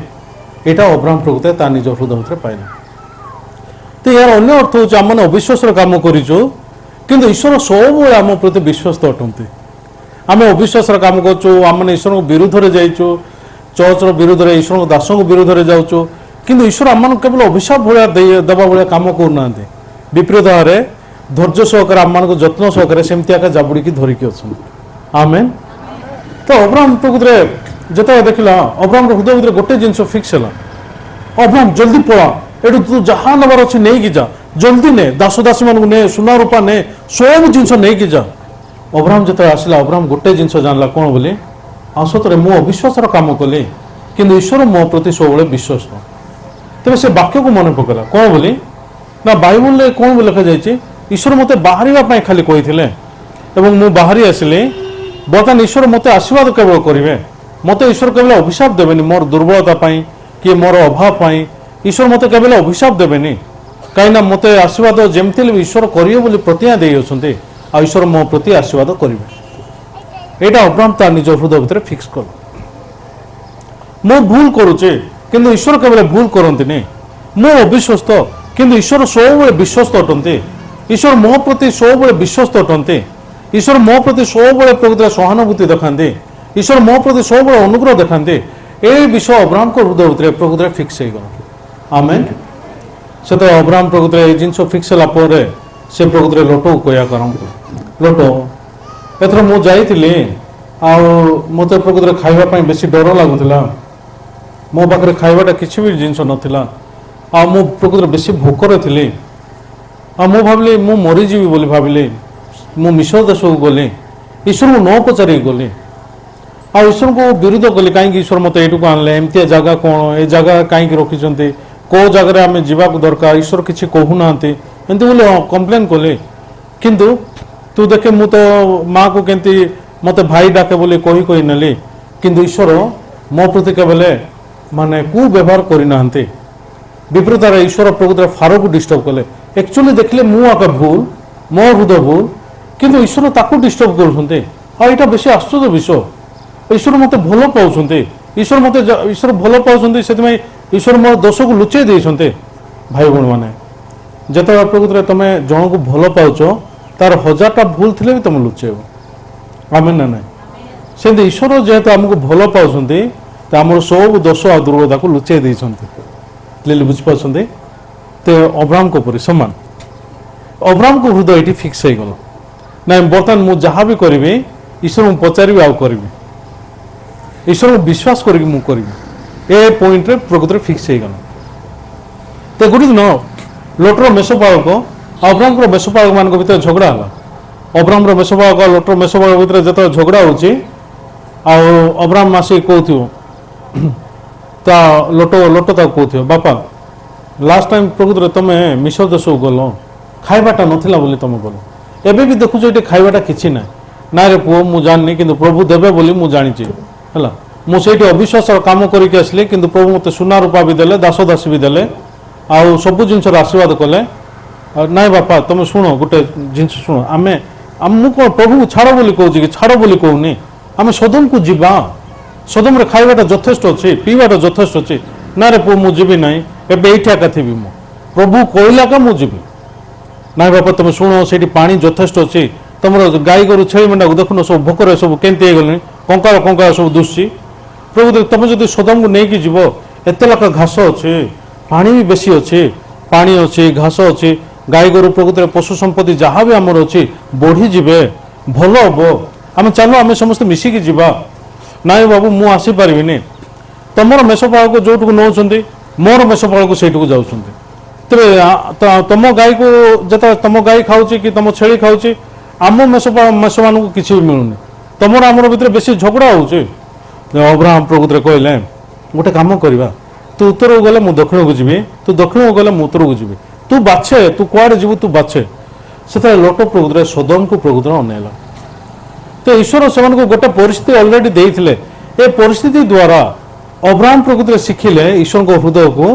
ଏଇଟା ଅବ୍ରାହମ ପ୍ରକୃତରେ ତା ନିଜ ହୃଦୟ ଭିତରେ ପାଇଲା। ତ ଏହାର ଅନ୍ୟ ଅର୍ଥ ହେଉଛି ଆମମାନେ ଅବିଶ୍ୱାସର କାମ କରିଛୁ, କିନ୍ତୁ ଈଶ୍ୱର ସବୁବେଳେ ଆମ ପ୍ରତି ବିଶ୍ୱସ୍ତ ଅଟନ୍ତି। ଆମେ ଅବିଶ୍ୱାସର କାମ କରୁଛୁ, ଆମମାନେ ଈଶ୍ୱରଙ୍କ ବିରୁଦ୍ଧରେ ଯାଇଛୁ, ଚର୍ଚ୍ଚର ବିରୁଦ୍ଧରେ, ଈଶ୍ୱରଙ୍କ ଦାସଙ୍କ ବିରୁଦ୍ଧରେ ଯାଉଛୁ, କିନ୍ତୁ ଈଶ୍ୱର ଆମମାନଙ୍କୁ କେବଳ ଅଭିଶାପ ଭଳିଆ ଦେବା ଭଳିଆ କାମ କରୁନାହାନ୍ତି। ବିପରୀତ ଭାବରେ ଧୈର୍ଯ୍ୟ ସହକାରେ, ଆମମାନଙ୍କୁ ଯତ୍ନ ସହକାରେ ସେମିତି ଆକା ଜାବୁଡ଼ିକି ଧରିକି ଅଛନ୍ତି। ଆମେନ୍। ତ ଅବ୍ରାହମ ପ୍ରକୃତରେ ଯେତେବେଳେ ଦେଖିଲା, ଅବ୍ରାହମର ହୃଦୟ ଭିତରେ ଗୋଟେ ଜିନିଷ ଫିକ୍ସ ହେଲା, ଅବ୍ରାହମ ଜଲ୍ଦି ପଳା, ଏଠୁ ତୁ ଯାହା ନେବାର ଅଛି ନେଇକି ଯା, ଜଲ୍ଦି ନେ, ଦାସ ଦାସୀମାନଙ୍କୁ ନେ, ସୁନା ରୂପା ନେ, ସବୁ ଜିନିଷ ନେଇକି ଯା। ଅବ୍ରାହମ ଯେତେବେଳେ ଆସିଲା, ଅବ୍ରାହମ ଗୋଟେ ଜିନିଷ ଜାଣିଲା, କ'ଣ ବୋଲି? ଆଉ ସତରେ ମୁଁ ଅବିଶ୍ୱାସର କାମ କଲି, କିନ୍ତୁ ଈଶ୍ୱର ମୋ ପ୍ରତି ସବୁବେଳେ ବିଶ୍ୱସ୍ତ। ତେବେ ସେ ବାକ୍ୟକୁ ମନେ ପକାଇଲା, କ'ଣ ବୋଲି ନା ବାଇବଲରେ କ'ଣ ବୋଲି ଲେଖାଯାଇଛି? ଈଶ୍ୱର ମୋତେ ବାହାରିବା ପାଇଁ ଖାଲି କହିଥିଲେ ଏବଂ ମୁଁ ବାହାରି ଆସିଲି। ବର୍ତ୍ତମାନ ଈଶ୍ୱର ମୋତେ ଆଶୀର୍ବାଦ କେବଳ କରିବେ, ମୋତେ ଈଶ୍ୱର କେବଳ ଅଭିଶାପ ଦେବେନି ମୋର ଦୁର୍ବଳତା ପାଇଁ କି ମୋର ଅଭାବ ପାଇଁ। ଈଶ୍ୱର ମୋତେ କେବଳ ଅଭିଶାପ ଦେବେନି, କାହିଁକିନା ମୋତେ ଆଶୀର୍ବାଦ ଯେମିତି ହେଲେ ଈଶ୍ୱର କରିବେ ବୋଲି ପ୍ରତିଜ୍ଞା ଦେଇଅଛନ୍ତି, ଆଉ ଈଶ୍ୱର ମୋ ପ୍ରତି ଆଶୀର୍ବାଦ କରିବେ। ଏଇଟା ଅବ୍ରାହମ ତା ନିଜ ହୃଦୟ ଭିତରେ ଫିକ୍ସ କଲା। ମୁଁ ଭୁଲ କରୁଛି, କିନ୍ତୁ ଈଶ୍ୱର କେବଳ ଭୁଲ କରନ୍ତିନି। ମୁଁ ଅବିଶ୍ୱସ୍ତ, କିନ୍ତୁ ଈଶ୍ୱର ସବୁବେଳେ ବିଶ୍ୱସ୍ତ ଅଟନ୍ତି। ଈଶ୍ୱର ମୋ ପ୍ରତି ସବୁବେଳେ ବିଶ୍ୱସ୍ତ ଅଟନ୍ତି। ଈଶ୍ୱର ମୋ ପ୍ରତି ସବୁବେଳେ ପ୍ରକୃତରେ ସହାନୁଭୂତି ଦେଖାନ୍ତି। ଈଶ୍ୱର ମୋ ପ୍ରତି ସବୁବେଳେ ଅନୁଗ୍ରହ ଦେଖାନ୍ତି। এই বিষয় অব্রাহামଙ୍କ ହୃଦୟ ଭିତରେ ପ୍ରକୃତରେ ଫିକ୍ସ ହେଇଗଲା। ଆମେନ୍। ସେତେବେଳେ ଅବ୍ରାହାମ ପ୍ରକୃତରେ ଏଇ ଜିନିଷ ଫିକ୍ସ ହେଲା ପରେ ସେ ପ୍ରକୃତରେ ଲୋଟକୁ କହିବାକୁ ଆରମ୍ଭ କଲେ, ଲୋଟ ଏଥର ମୁଁ ଯାଇଥିଲି ଆଉ ମୋତେ ପ୍ରକୃତରେ ଖାଇବା ପାଇଁ ବେଶୀ ଡର ଲାଗୁଥିଲା। ମୋ ପାଖରେ ଖାଇବାଟା କିଛି ବି ଜିନିଷ ନଥିଲା ଆଉ ମୁଁ ପ୍ରକୃତରେ ବେଶୀ ଭୋକରେ ଥିଲି। ଆଉ ମୁଁ ଭାବିଲି ମୁଁ ମରିଯିବି ବୋଲି ଭାବିଲି। ମୁଁ ମିଶର ଦେଶକୁ ଗଲି, ଈଶ୍ୱରଙ୍କୁ ନ ପଚାରିକି ଗଲି ଆଉ ଈଶ୍ୱରଙ୍କୁ ବିରୋଧ କଲି। କାହିଁକି ଈଶ୍ୱର ମୋତେ ଏଇଠୁକୁ ଆଣିଲେ, ଏମିତିଆ ଜାଗା କ'ଣ, ଏ ଜାଗା କାହିଁକି ରଖିଛନ୍ତି, କେଉଁ ଜାଗାରେ ଆମେ ଯିବାକୁ ଦରକାର, ଈଶ୍ୱର କିଛି କହୁନାହାନ୍ତି, ଏମିତି ବୋଲି କମ୍ପ୍ଲେନ୍ କଲି। କିନ୍ତୁ ତୁ ଦେଖେ ମୁଁ ତ ମାଆକୁ କେମିତି ମୋତେ ଭାଇ ଡାକେ ବୋଲି କହି ନେଲି, କିନ୍ତୁ ଈଶ୍ୱର ମୋ ପ୍ରତି କେବେ ମାନେ କୁବ୍ୟବହାର କରିନାହାନ୍ତି। ବିପରୀତରେ ଈଶ୍ୱର ପ୍ରକୃତରେ ଫାରୋକୁ ଡିଷ୍ଟର୍ବ କଲେ। ଆକ୍ଚୁଆଲି ଦେଖିଲେ ମୁଁ ଆକା ଭୁଲ, ମୋ ହୃଦୟ ଭୁଲ, କିନ୍ତୁ ଈଶ୍ୱର ତାକୁ ଡିଷ୍ଟର୍ବ କରୁଛନ୍ତି। ଆଉ ଏଇଟା ବେଶୀ ଆଶ୍ଚର୍ଯ୍ୟ ବିଷୟ। ଈଶ୍ୱର ମୋତେ ଭଲ ପାଉଛନ୍ତି, ଈଶ୍ୱର ଭଲ ପାଉଛନ୍ତି, ସେଥିପାଇଁ ଈଶ୍ୱର ମୋ ଦୋଷକୁ ଲୁଚେଇ ଦେଇଛନ୍ତି। ଭାଇ ଭଉଣୀମାନେ, ଯେତେବେଳେ ପ୍ରକୃତରେ ତୁମେ ଜଣକୁ ଭଲ ପାଉଛ ତାର 1000ଟା ଭୁଲ ଥିଲେ ବି ତୁମେ ଲୁଚେଇବ। ଆମେନ୍ ନା ନାହିଁ? ସେମିତି ଈଶ୍ୱର ଯେହେତୁ ଆମକୁ ଭଲ ପାଉଛନ୍ତି ତ ଆମର ସବୁ ଦୋଷ ଆଉ ଦୁର୍ବଳତାକୁ ଲୁଚେଇ ଦେଇଛନ୍ତି। କ୍ଲିୟରଲି ବୁଝିପାରୁଛନ୍ତି? ତ ଅବ୍ରାହାମଙ୍କ ପରି ସମାନ ଅବ୍ରାହାମଙ୍କ ହୃଦୟ ଏଠି ଫିକ୍ସ ହେଇଗଲା। ନାଇଁ ବର୍ତ୍ତମାନ ମୁଁ ଯାହା ବି କରିବି ଈଶ୍ୱରଙ୍କୁ ପଚାରିବି ଆଉ କରିବି, ଈଶ୍ୱରଙ୍କୁ ବିଶ୍ୱାସ କରିକି ମୁଁ କରିବି। ଏ ପଏଣ୍ଟରେ ପ୍ରକୃତରେ ଫିକ୍ସ ହେଇଗଲା। ତ ଗୋଟେ ଦିନ ଲୋଟର ମେଷପାଳକ ଅବ୍ରାହାମଙ୍କର ମେଷପାଳକମାନଙ୍କ ଭିତରେ ଝଗଡ଼ା ହେଲା। ଅବ୍ରାହାମର ମେଷପାଳକ ଆଉ ଲୋଟର ମେଷପାଳକ ଭିତରେ ଯେତେବେଳେ ଝଗଡ଼ା ହେଉଛି ଆଉ ଅବ୍ରାହାମ ଆସିକି କହୁଥିବ ତା ଲୋଟ ତାକୁ କହୁଥିବ, ବାପା ଲାଷ୍ଟ ଟାଇମ୍ ପ୍ରକୃତରେ ତୁମେ ମିଶର ଦେଶକୁ ଗଲ, ଖାଇବାଟା ନଥିଲା ବୋଲି ତୁମେ ଗଲ, ଏବେ ବି ଦେଖୁଛ ଏଠି ଖାଇବାଟା କିଛି ନାହିଁ। ନାଇଁରେ ପୁଅ ମୁଁ ଜାଣିନି, କିନ୍ତୁ ପ୍ରଭୁ ଦେବେ ବୋଲି ମୁଁ ଜାଣିଛି ହେଲା। ମୁଁ ସେଇଠି ଅବିଶ୍ୱାସର କାମ କରିକି ଆସିଲି, କିନ୍ତୁ ପ୍ରଭୁ ମୋତେ ସୁନା ରୂପା ବି ଦେଲେ, ଦାସ ଦାସୀ ବି ଦେଲେ, ଆଉ ସବୁ ଜିନିଷର ଆଶୀର୍ବାଦ କଲେ। ନାଇଁ ବାପା ତୁମେ ଶୁଣ, ଗୋଟେ ଜିନିଷ ଶୁଣ, ମୁଁ କ'ଣ ପ୍ରଭୁକୁ ଛାଡ଼ ବୋଲି କହୁଛି କି, ଛାଡ଼ ବୋଲି କହୁନି, ଆମେ ସୋଦମକୁ ଯିବା। ସୋଦମରେ ଖାଇବାଟା ଯଥେଷ୍ଟ ଅଛି, ପିଇବାଟା ଯଥେଷ୍ଟ ଅଛି। ନାଇଁରେ ପୁଅ ମୁଁ ଯିବି ନାହିଁ, ଏବେ ଏଇଠି ଏକା ଥିବି, ମୁଁ ପ୍ରଭୁ କହିଲା କା ମୁଁ ଯିବି। ନାଇଁ ବାପା ତୁମେ ଶୁଣ, ସେଇଠି ପାଣି ଯଥେଷ୍ଟ ଅଛି, ତୁମର ଗାଈ ଗୋରୁ ଛେଳି ମେଣ୍ଢାକୁ ଦେଖୁନ ସବୁ ଭୋକରେ ସବୁ କେମିତି ହେଇଗଲେଣି, କଙ୍କାଳ ସବୁ ଦୁଶୁଛି। ପ୍ରଭୁ ତୁମେ ଯଦି ସୋଦମକୁ ନେଇକି ଯିବ, ଏତେ ଲେଖା ଘାସ ଅଛି, ପାଣି ବି ବେଶୀ ଅଛି, ପାଣି ଅଛି, ଘାସ ଅଛି, ଗାଈ ଗୋରୁ ପ୍ରକୃତରେ ପଶୁ ସମ୍ପତ୍ତି ଯାହା ବି ଆମର ଅଛି ବଢ଼ିଯିବେ, ଭଲ ହବ। ଆମେ ଚାଲ ଆମେ ସମସ୍ତେ ମିଶିକି ଯିବା। ନାଇଁ ବାବୁ ମୁଁ ଆସିପାରିବିନି, ତୁମର ମେଷପାଳକ ଯେଉଁଠିକୁ ନେଉଛନ୍ତି ମୋର ମେଷପାଳକ ସେଇଠିକୁ ଯାଉଛନ୍ତି। ତେବେ ତୁମ ଗାଈକୁ ଯେତେବେଳେ ତୁମ ଗାଈ ଖାଉଛି କି ତୁମ ଛେଳି ଖାଉଛି, ଆମ ମେଷମାନଙ୍କୁ କିଛି ବି ମିଳୁନି, ତୁମର ଆମର ଭିତରେ ବେଶୀ ଝଗଡ଼ା ହେଉଛି। ଅବ୍ରାହାମ ପ୍ରକୃତରେ କହିଲେ ଗୋଟେ କାମ କରିବା, ତୁ ଉତ୍ତରକୁ ଗଲେ ମୁଁ ଦକ୍ଷିଣକୁ ଯିବି, ତୁ ଦକ୍ଷିଣକୁ ଗଲେ ମୁଁ ଉତ୍ତରକୁ ଯିବି, ତୁ ବାଛେ ତୁ କୁଆଡ଼େ ଯିବୁ ତୁ ବାଛେ। ସେତେବେଳେ ଲୋଟ ପ୍ରକୃତରେ ସୋଦମକୁ ପ୍ରକୃତରେ ଅନେଇଲା। ତ ଈଶ୍ୱର ସେମାନଙ୍କୁ ଗୋଟେ ପରିସ୍ଥିତି ଅଲରେଡ଼ି ଦେଇଥିଲେ। ଏ ପରିସ୍ଥିତି ଦ୍ୱାରା ଅବ୍ରାହାମ ପ୍ରକୃତରେ ଶିଖିଲେ ଈଶ୍ୱରଙ୍କ ହୃଦୟକୁ,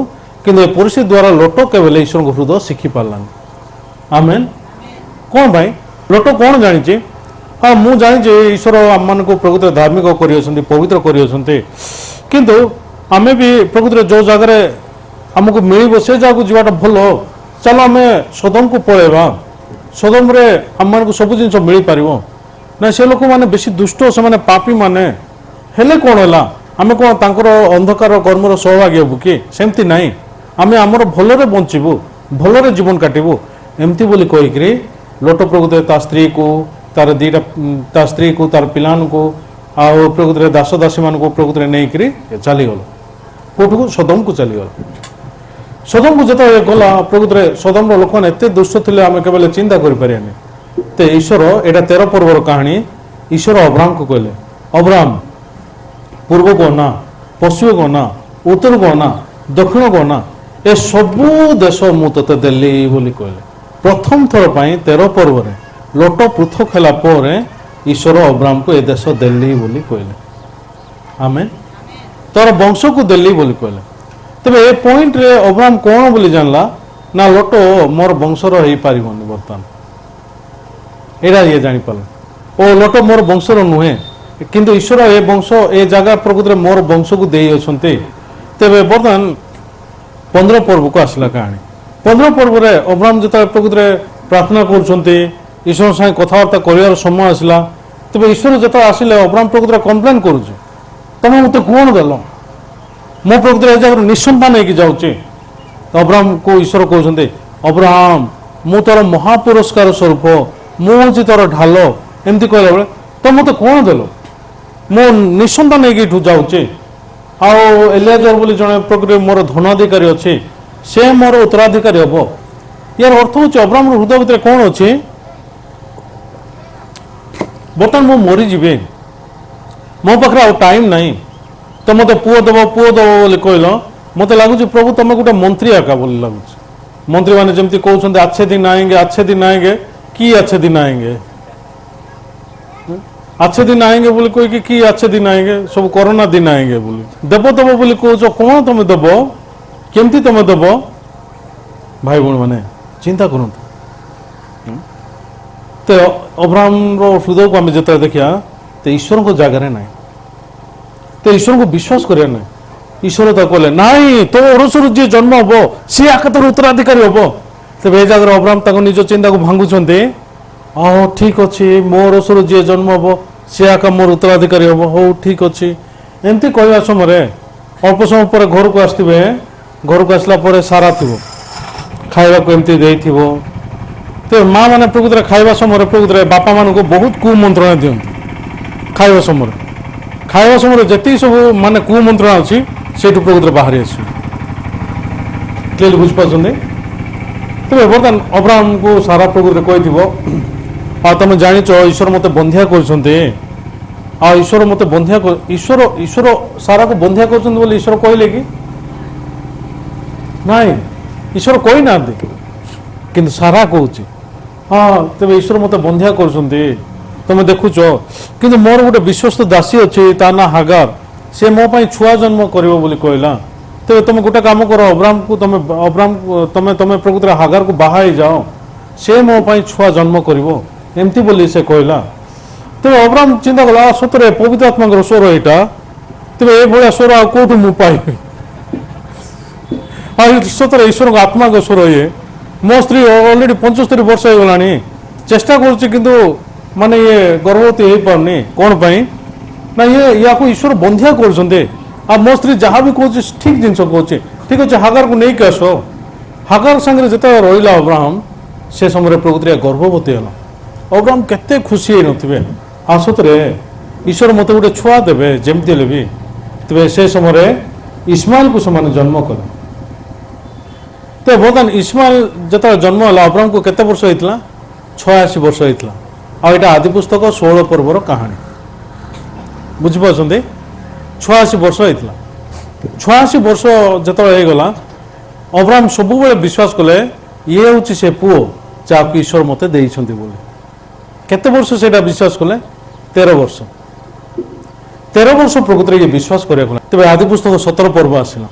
କିନ୍ତୁ ଏ ପରିସ୍ଥିତି ଦ୍ୱାରା ଲୋଟ କେବେ ଈଶ୍ୱରଙ୍କ ହୃଦୟ ଶିଖିପାରିଲାନି। ଆମେନ୍। କ'ଣ ପାଇଁ? ଲୋଟ କ'ଣ ଜାଣିଛି? ହଁ ମୁଁ ଜାଣିଛି ଈଶ୍ୱର ଆମମାନଙ୍କୁ ପ୍ରକୃତରେ ଧାର୍ମିକ କରିଅଛନ୍ତି, ପବିତ୍ର କରିଅଛନ୍ତି, କିନ୍ତୁ ଆମେ ବି ପ୍ରକୃତରେ ଯେଉଁ ଜାଗାରେ ଆମକୁ ମିଳିବ ସେ ଜାଗାକୁ ଯିବାଟା ଭଲ। ଚାଲ ଆମେ ସୋଦମକୁ ପଳେଇବା, ସୋଦମରେ ଆମମାନଙ୍କୁ ସବୁ ଜିନିଷ ମିଳିପାରିବ। ନାଇଁ ସେ ଲୋକମାନେ ବେଶୀ ଦୁଷ୍ଟ, ସେମାନେ ପାପୀମାନେ। ହେଲେ କ'ଣ ହେଲା, ଆମେ କ'ଣ ତାଙ୍କର ଅନ୍ଧକାର କର୍ମର ସହଭାଗୀ ହେବୁ କି? ସେମିତି ନାହିଁ, ଆମେ ଆମର ଭଲରେ ବଞ୍ଚିବୁ, ଭଲରେ ଜୀବନ କାଟିବୁ, ଏମିତି ବୋଲି କହିକିରି ଲୋଟ ପ୍ରକୃତରେ ତା ସ୍ତ୍ରୀକୁ, ତା ସ୍ତ୍ରୀକୁ, ତାର ପିଲାମାନଙ୍କୁ ଆଉ ପ୍ରକୃତରେ ଦାସ ଦାସୀମାନଙ୍କୁ ପ୍ରକୃତରେ ନେଇକରି ଚାଲିଗଲା। କେଉଁଠିକୁ? ସୋଦମକୁ ଚାଲିଗଲା। ସୋଦମକୁ ଯେତେବେଳେ ଗଲା, ପ୍ରକୃତରେ ସୋଦମର ଲୋକମାନେ ଏତେ ଦୁଷ୍ଟ ଥିଲେ ଆମେ କେବେ ଚିନ୍ତା କରିପାରିବାନି। ତ ଈଶ୍ୱର, ଏଇଟା 13 ପର୍ବର କାହାଣୀ, ଈଶ୍ୱର ଅବ୍ରାହାମକୁ କହିଲେ, ଅବ୍ରାହାମ ପୂର୍ବକୁ ଅନା, ପଶ୍ଚିମକୁ ଅନା, ଉତ୍ତରକୁ ଅନା, ଦକ୍ଷିଣକୁ ଅନା, ଏ ସବୁ ଦେଶ ମୁଁ ତୋତେ ଦେଲି ବୋଲି କହିଲେ। ପ୍ରଥମ ଥର ପାଇଁ 13 ପର୍ବରେ ଲୋଟ ପୃଥକ ହେଲା ପରେ ଈଶ୍ୱର ଅବ୍ରାହାମକୁ ଏ ଦେଶ ଦେଲି ବୋଲି କହିଲେ। ଆମେ ତୋର ବଂଶକୁ ଦେଲି ବୋଲି କହିଲେ। ତେବେ ଏ ପଏଣ୍ଟରେ ଅବ୍ରାହାମ କ'ଣ ବୋଲି ଜାଣିଲା ନା, ଲୋଟ ମୋର ବଂଶର ହେଇପାରିବନି ବର୍ତ୍ତମାନ, ଏଇଟା ଇଏ ଜାଣିପାରିଲା। ଓ ଲୋଟ ମୋର ବଂଶର ନୁହେଁ, କିନ୍ତୁ ଈଶ୍ୱର ଏ ବଂଶ, ଏ ଜାଗା ପ୍ରକୃତରେ ମୋର ବଂଶକୁ ଦେଇଅଛନ୍ତି। ତେବେ ବର୍ତ୍ତମାନ 15 ପର୍ବକୁ ଆସିଲା କାହାଣୀ। 15 पर्वरे अब्राहम जो प्रकृति प्रार्थना कर ईश्वर साथ कथबार्ता कर समय आसला तेज ईश्वर जो आसिले अब्राहम प्रकृति कम्प्लेन करुचे तुम मत कौन देल मो प्रकृति जगह निसंतान होगी जाऊँचे अब्राहम को ईश्वर कहते अब्राहम मु तोर महापुरस्कार स्वरूप मुझे तोर ढाल एमती कहला बेले तुम मत कौन देल मो निसंतान होगी जाऊँचे आउ एलियाजर बोली जड़े प्रकृति मोर धनाधिकारी अच्छे से मोर उत्तराधिकारी हम यार अर्थ हूँ अब्राहम हृदय भितर कौन अच्छे बर्तमान मु मरीजी मो पाखे आ टाइम नहीं तो मत पुओ दब बोली कहल मत लगुच प्रभु तुम गोटे मंत्री आका बोली लगुच मंत्री मैंने जमी कहते अच्छे दिन आएंगे कि अच्छे दिन आएंगे अच्छे दिन आएंगे बोली कह कि अच्छे दिन आएंगे सब कोरोना दिन आएंगे बोली देव दब बोली कह कौन तुम दब केमती तुम दब भाई भौणी मैंने चिंता करूँ तो अब्राहम हृदय को आम जो देखा तो ईश्वर को जगह ना तो ईश्वर को विश्वास करा ना ईश्वर तो कहले नाई तो ओरसर जी जन्म हम सी आके तोर उत्तराधिकारी हम तेज ये जगह अब्राहम निज चिंता को भांगुंट हाँ ठीक अच्छे मो ओरसर जी जन्म हम सी आका मोर उत्तराधिकारी हम हो ठीक अच्छे एमती कहवा समय अल्प समय पर घर को आसवे घर को आसला सारा थी खावा को एमती देथिबो तो माँ मैंने प्रकृति खावा समय प्रकृति बापा मान को बहुत कुमंत्रणा दिखती खावा समय जी सब माने कुमंत्रणा अच्छी से प्रकृति बाहरी आस क्लियर बुझिपार तेज बर्तमान अब्राहम को सारा प्रकृति कही तुम जाच ईश्वर मत बंधिया कर ईश्वर मत बंधिया ईश्वर ईश्वर सारा को बंधिया कर ईश्वर कहले कि नाई ईश्वर कही ना कि सारा कहूँ हाँ तेज ईश्वर मत बंधिया कर तुम देखुच कि मोर गोटे विश्वस्त दासी अच्छी ता ना हागार से मो पाई छुआ जन्म कर कहला तेज तुम गोटे काम कर अब्राहम को तुम प्रकृति हागार को बाहा जाओ से मो पाई छुआ जन्म करमती बोली से कहला तेज अब्राहम चिंता कला सतरे पवित्र आत्मा स्वर यहाँ तेज ये स्वर आ कौटू मु पाइबी सतरे ईश्वर को आत्मा को स्वर ये मो स्त्री ऑलरेडी 75 वर्ष हो गला चेष्टा कर माने ये गर्भवती हो पारनी कौन पाई ना ये या ईश्वर बंधिया कर मो स्त्री जहाँ भी कहे ठीक जिन कहे ठीक अच्छे हागार को लेकिन आस हागार सांगे जो रहा अब्राहम से समय प्रकृति गर्भवती है अब्राहम केते खुशी हो थे सतरे ईश्वर मत गोटे छुआ देवे जमती हेल्ले भी तेज से समय इस्माइल को से जन्म कले तो बर्तमान इस्माइल जो जन्म है अब्राहम को केते वर्ष होता 86 वर्ष होता आईटा आदि पुस्तक 16 पर्वर कहानी बुझिपार 86 वर्ष होता 86 वर्ष जो होगा अब्राहम सब विश्वास कले ये हूँ से पुओ जहाँ ईश्वर मत देते केते वर्ष से विश्वास कले 13 वर्ष 13 वर्ष प्रकृति ये विश्वास करा तेज आदि पुस्तक 17 पर्व आसला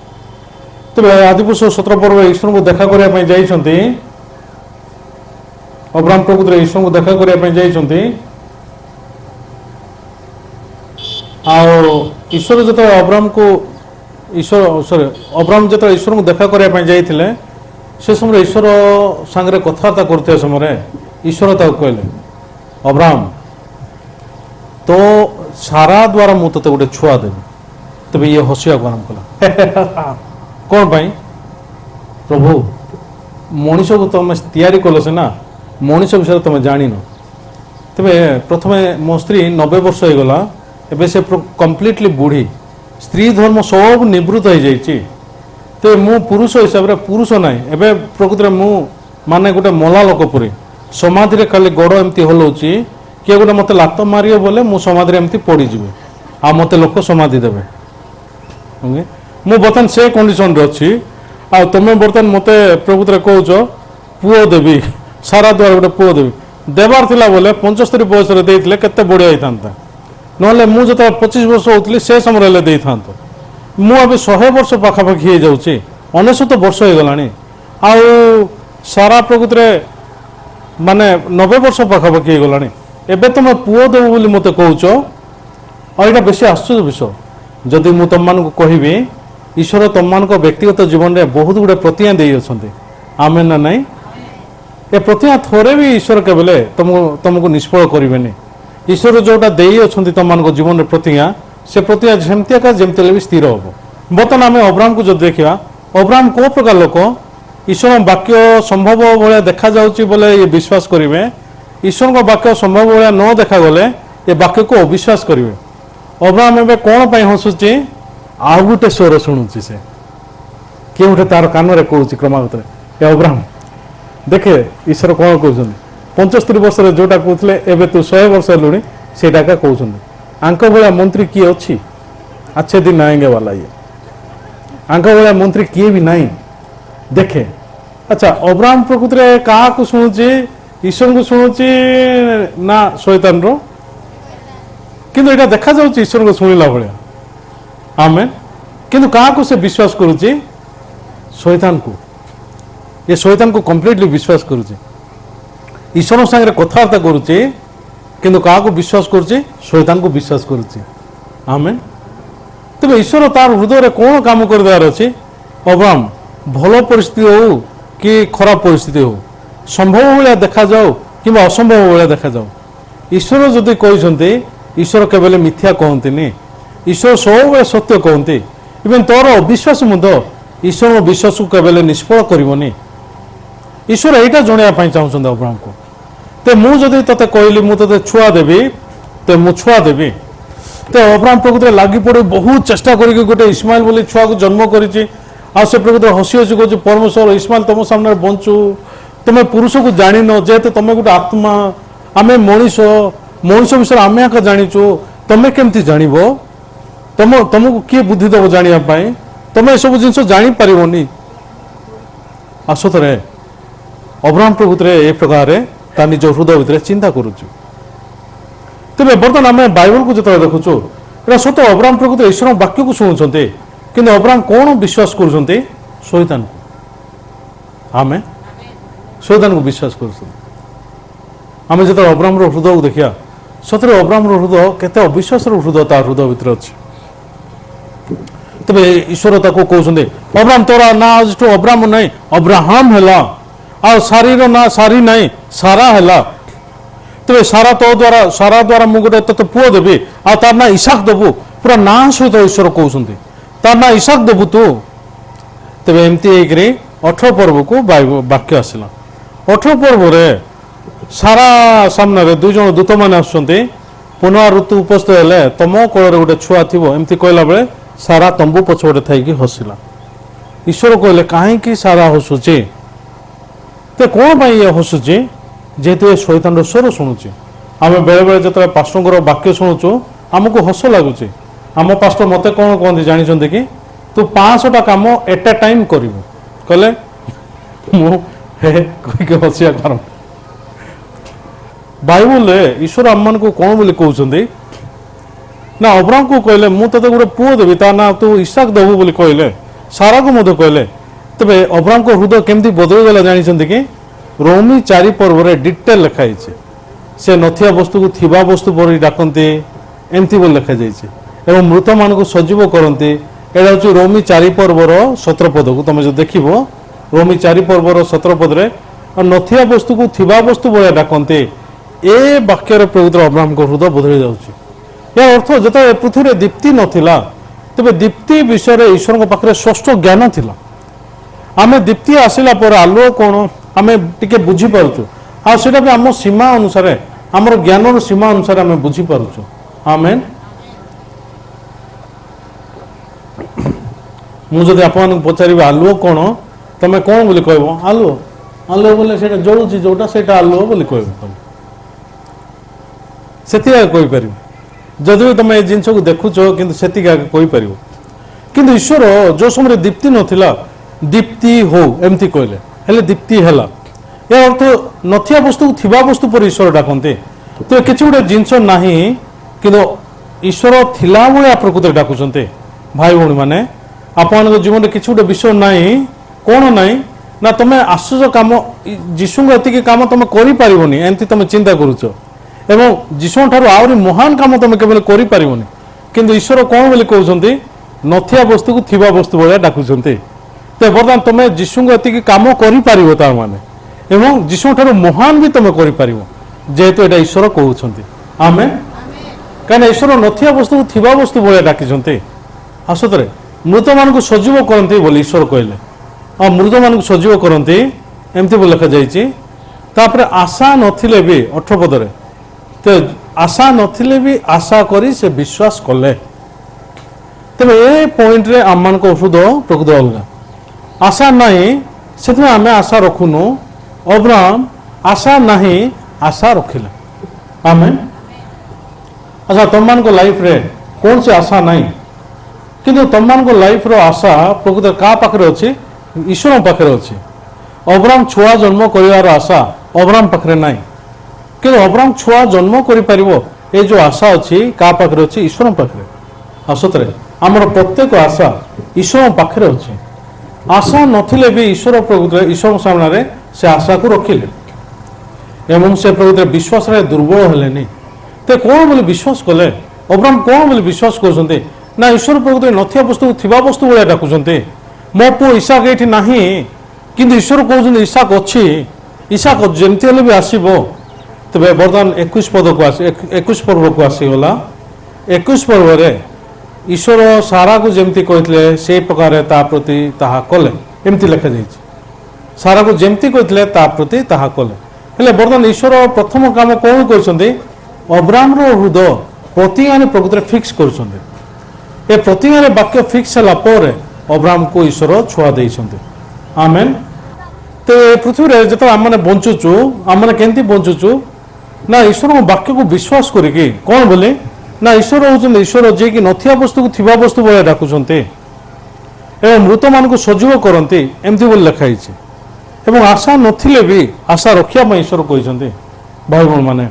तेज आदि पुस्तक 17 पर्व ईश्वर को देखा करने जाइछन्ति अब्राहम प्रकृति ईश्वर को देखा करने जाइछन्ति ईश्वर जो अब्राहम को ईश्वर सॉरी अब्राहम जो ईश्वर को देखा करने जाइथिले से समय ईश्वर सांगे कथबार्ता करते समय ईश्वर कहले अब्राहम तो सारा द्वारा मु ते गोटे छुआ देवी तब ये हसिया को आरम्भ कला कौन पाई प्रभु मनीष को तुम तैयारी कल से ना मनीष विषय तुम जान तेरे प्रथम मो स्त्री 90 वर्ष हो गला एबे से कम्प्लीटली बुढ़ी स्त्री धर्म सब निवृत्त हो जाइए तो मु पुरुष हिसाब से पुरुष ना एबे प्रकृति मु माने गोटे मला लोक परी समाधि खाली गोड़ एमती हलाऊँगी किए गोटे मत लात मारे बोले मु समाधि एमती पड़जी आ मत लोक समाधि देवे मु बर्तमान से कंडीशन रे अच्छी आ तुम बर्तमान मत प्रकृति कौच पुओ देवी सारा द्वारा गोटे पुओ देवी देवार थिला बोले 75 बयस केते बढ़िया होता ना मुझे 25 वर्ष होती से समय दे था मुझे 100 वर्ष पाखापाखि हो जाऊँगी 99 वर्ष हो गलानी आउ सारा प्रकृति माने 90 वर्ष पाखापाखि हो गलानी एबे तुम पुओ देव बोली मत कौच और यहाँ बेस आश्चर्य विषय जदि मु तुम मान कहबी ईश्वर तुम मान व्यक्तिगत जीवन में बहुत गुड़े प्रतिज्ञा दे आमेन ना नहीं ए प्रतिज्ञा थोड़े भी ईश्वर केवल तुमको निष्फल करेनि ईश्वर जोटा दे अच्छा तुम मान जीवन प्रतिज्ञा से प्रतिज्ञा जमती का जमती भी स्थिर हम बर्तमान आम अब्राहम को जो देखा अब्राहम को प्रकार लोक ईश्वर वाक्य संभव भाया देखा बोले ये विश्वास करेंगे ईश्वर को वाक्य संभव भाया न देखा गले ये वाक्य को अविश्वास करेंगे अब्राहम एवं कौन पर हसुची आउ गोटे स्वर शुणुची से किए गोटे तार कान में कहूँ क्रमागत अब्राहम देखे ईश्वर कौन कहते 75 वर्ष जोटा कहते एवं तू 100 वर्ष लुणी से कहते आंक भाया मंत्री किए अच्छी अच्छे दिन आएंगे वाला ये आंक भाया मंत्री किए भी नहीं देखे अच्छा अब्राहम प्रकृति में क्या को शुणुची ईश्वर को शुणुची ना शैतान रो किंतु यहाँ देखा जाऊँ ईश्वर को शुणिला भाया आमे किंतु क्या को से विश्वास करुच्ची शैतान को ये शैतान को कंप्लीटली विश्वास करुच्ची ईश्वर सागर कथबार्ता करुच्ची किंतु क्या को विश्वास करुच्ची शैतान को विश्वास करुच्ची आमे तेज ईश्वर तार हृदय कौन काम करदार अच्छी अब्राहम भल परिस्थिति हो कि खराब परिस्थिति हो संभव भाया देखा जाओ कि असंभव भाया देखा जाओ ईश्वर जदि कहते ईश्वर केवल मिथ्या कहते ईश्वर सब सत्य कहते इवेन तोर अविश्वास ईश्वर विश्वास को केवल निष्फल करनी ईश्वर यहीटा जनवाई चाहते अब्राहम को तो मुझे ते कहली मुझे छुआ देवी तो मु छुआ देवी तो अब्राहम प्रकृति लगी पड़े बहुत चेष्टा करके गोटे इस्माइल बोली छुआ को जन्म करी से प्रकृति हसी हसी कह परमेश्वर इस्माइल तुम सामने बंचु तुम्हें पुरुष को जान जेहेतु तुम गोटे आत्मा आम मनीष मनीष विषय आम एका जाचु तुम्हें केमती जान तुमको किए बुद्धि दब जानापी तुम ये सब जिन जापरनि आसतरे अब्राहम प्रकृति ए प्रकार तार निज हृदय भितर चिंता करुचु तेज बर्तमान आम बाइबल को जो देखुचु यहाँ सत अब्राहम प्रकृति ईश्वर वाक्य को शुणुंट कि अब्राहम कौन विश्वास करुँच शैतान को आम शैतान को विश्वास करें जो अब्राहम हृदय को देखा सतरे अब्राहम हृदय केते अविश्वास हृदय तार हृदय भितर अच्छी तेज ईश्वर कहते अब्राहम तोरा ना आज अब्राहम नहीं अब्राहम है आ सारी ना सारी नहीं सारा है तेज सारा द्वारा मुझे गोटे ते पुओ देवी आ तार ना इसाक देवु पूरा ना सहित ईश्वर कहते तार ना इसाक देवु तू तेज एमती 18 पर्व को वाक्य आसला 18 पर्व सारा सामने दुई जन दूत मैंने आसुँच पुनः ऋतु उपस्थित है तुम कोल गोटे छुआ थी एमती कहला बेले सारा तंबू पछपटे थी हसिला ईश्वर कहले कहीं सारा हसुची तो कौन ये हसुची जेहेतु ये शैतान स्वर शुणुची आम बेले बेले जो पास्टर वाक्य शुणुचु आमको हस लगुच आम पास्टर मत कौन कहते जानते कि तू 500टा कम एट ए टाइम करू कहले हसिया कारण बाइबल ईश्वर आम मान को कौन बोली कहते ना अब्राहम को कहले मुझे गोटे पुओ देवी ता ना तू इसाक देवु बोली कहले सारा को मत कहले तेरे अब्राहम को हृदय केमती बदलगला जानते कि रोमी 4 पर्व डिटेल लिखाई से नथिया वस्तु को थिबा वस्तु पर डाकते एमती बोली लिखा जाए मृत मान को सजीव करते यहाँ हूँ रोमी 4 पर्वर 17 पद को तुम जो देख रोमी 4 पर्वर 17 पद नथिया वस्तु को थिबा वस्तु भाया डाकते ए वाक्यर प्रकृति अब्राहम को हृदय बदली जाऊँगी यार अर्थ जो पृथ्वी दीप्ति नाला तेज दीप्ति विषय ईश्वर पाखे स्पष्ट ज्ञान थिला आम दीप्ति आसला पर आलुओ कौन आम टे बुझीपु आटा भी आम सीमा अनुसार आमर ज्ञान सीमा अनुसार आम बुझीपु आमेन मुझे आप पचार आलुओ कौन तुम कौन बोली कह आलुओ आलुओ बोले से जलुची जोटा से आलुओ बोली कह तुम से कहीपर जदि भी तुम ये जिन को देखुच कि कहीपर कि ईश्वर जो समय दीप्ति नाला दीप्ति हो एमती कहले हेले दीप्ति है या अर्थ नथिया वस्तु थिबा वस्तु पर ईश्वर डाकते तो किसी गोटे जिनस ना कि ईश्वर थिला भाया प्रकृति डाकुंटे भाई भौणी मैंने आप जीवन में किसी गोटे विषय ना कौन ना ना तुम आसुच कम जीशु को कम तुम करनी एमती तुम चिंता करुच एवं जीशु ठार आहरी महान कम तुम केवल करनी कि ईश्वर कौन बोली कहते नथिया वस्तु को थिबा वस्तु भाया डाकुंटे तो बर्तमान तुम जीशु को एति कम कर माने एवं जीशु ठार महान भी तुम कर जेहेतु यहाँ ईश्वर कहते आमे कहीं ईश्वर नथिया वस्तु थिबा वस्तु भाया डाकिंट आसतरे मृत मान सजीव करती बोली ईश्वर कहले और मृत मान सजीव करती एमती लिखा जापर आशा नथिले भी 18 पदरे तो आशा नथिले भी आशा करी से विश्वास कले तेज ए पॉइंट रे आम मान औषध प्रकृत अलग आशा नहीं से आम आशा रखुनु अब्राहम आशा नहीं आशा रखिले आमेन। अच्छा तुम मान लाइफ रे कौन सी आशा नहीं किंतु तुम मान लाइफ रो आशा प्रकृत क्या पाखे अच्छी ईश्वर पाखे अच्छी अब्राहम छुआ जन्म कर आशा अब्राहम पाखे ना कि अब्राहम छुआ जन्म कर जो आशा अच्छी क्या पाखे अच्छी ईश्वर पाखे आसतरे आमर प्रत्येक आशा ईश्वर पाखे अच्छी आशा नथिले भी ईश्वर प्रकृत ईश्वर सामने से आशा को रखिले एवं से प्रकृत विश्वास दुर्बल हेलेनी तो कौन बोली विश्वास कले अब्राहम कौन बोली विश्वास कर ना ईश्वर प्रकृत नथिया वस्तु थिबा वस्तु भाया डाकुंट मो पु ईसाक ये ना कि ईश्वर कहते ईसाक अच्छी ईसाक जमती भी आसब तेज बर्तमान 21 पद को 21 पर्व को आसीगला 21 पर्व ईश्वर सारा को जमती कहते से प्रकार ता प्रति ताहा कले एमती लिखा जाइए सारा को जमती कहते ता प्रति ताहा कले हेले बर्तमान ईश्वर प्रथम काम कौन कर अब्राहम हृदय प्रतिज्ञा प्रकृत फिक्स कर प्रतिज्ञा वाक्य फिक्स है अब्राहम को ईश्वर छुआ देते आमेन। तो पृथ्वी जो आम मैंने बंचुचु आम मैंने केमती बंचुचु ना ईश्वर वाक्य को विश्वास करिकी कौन बोले ना ईश्वर होते ईश्वर जे कि नथिया वस्तु को थिबा वस्तु भाया डाकुंट एवं मृत मान को सजीव करती एमती बोली लिखाई एवं आशा नथिले भी आशा रखिया ईश्वर कहते भाई भण मैंने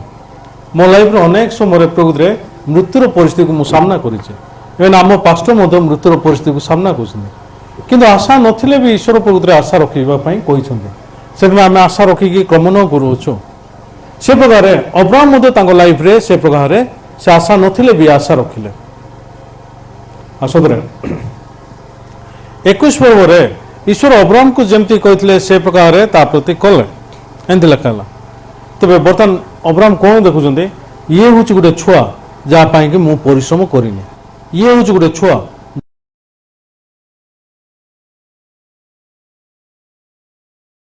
मो लाइफ अनेक समय प्रकृत मृत्युर परिस्थिति को मुझे सामना करें आम पास्टर मृत्युर परिस्थिति को सामना कर आशा नथिले भी ईश्वर प्रकृत आशा रखापी कहते आम आशा रखिकी क्रमण करुचु से प्रकार अब्राहम लाइफ रे से प्रकार से आशा नथिले भी आशा रखिले आसतरे 21 पर्व ईश्वर अब्राहम को जमती कहते से प्रकार ता प्रति कले एमती लिखा तेज बर्तमान अब्राहम कौन देखुं ये हूँ गोटे छुआ जहाँपाई कि मु परिश्रम करिनी ये हूँ गोटे छुआ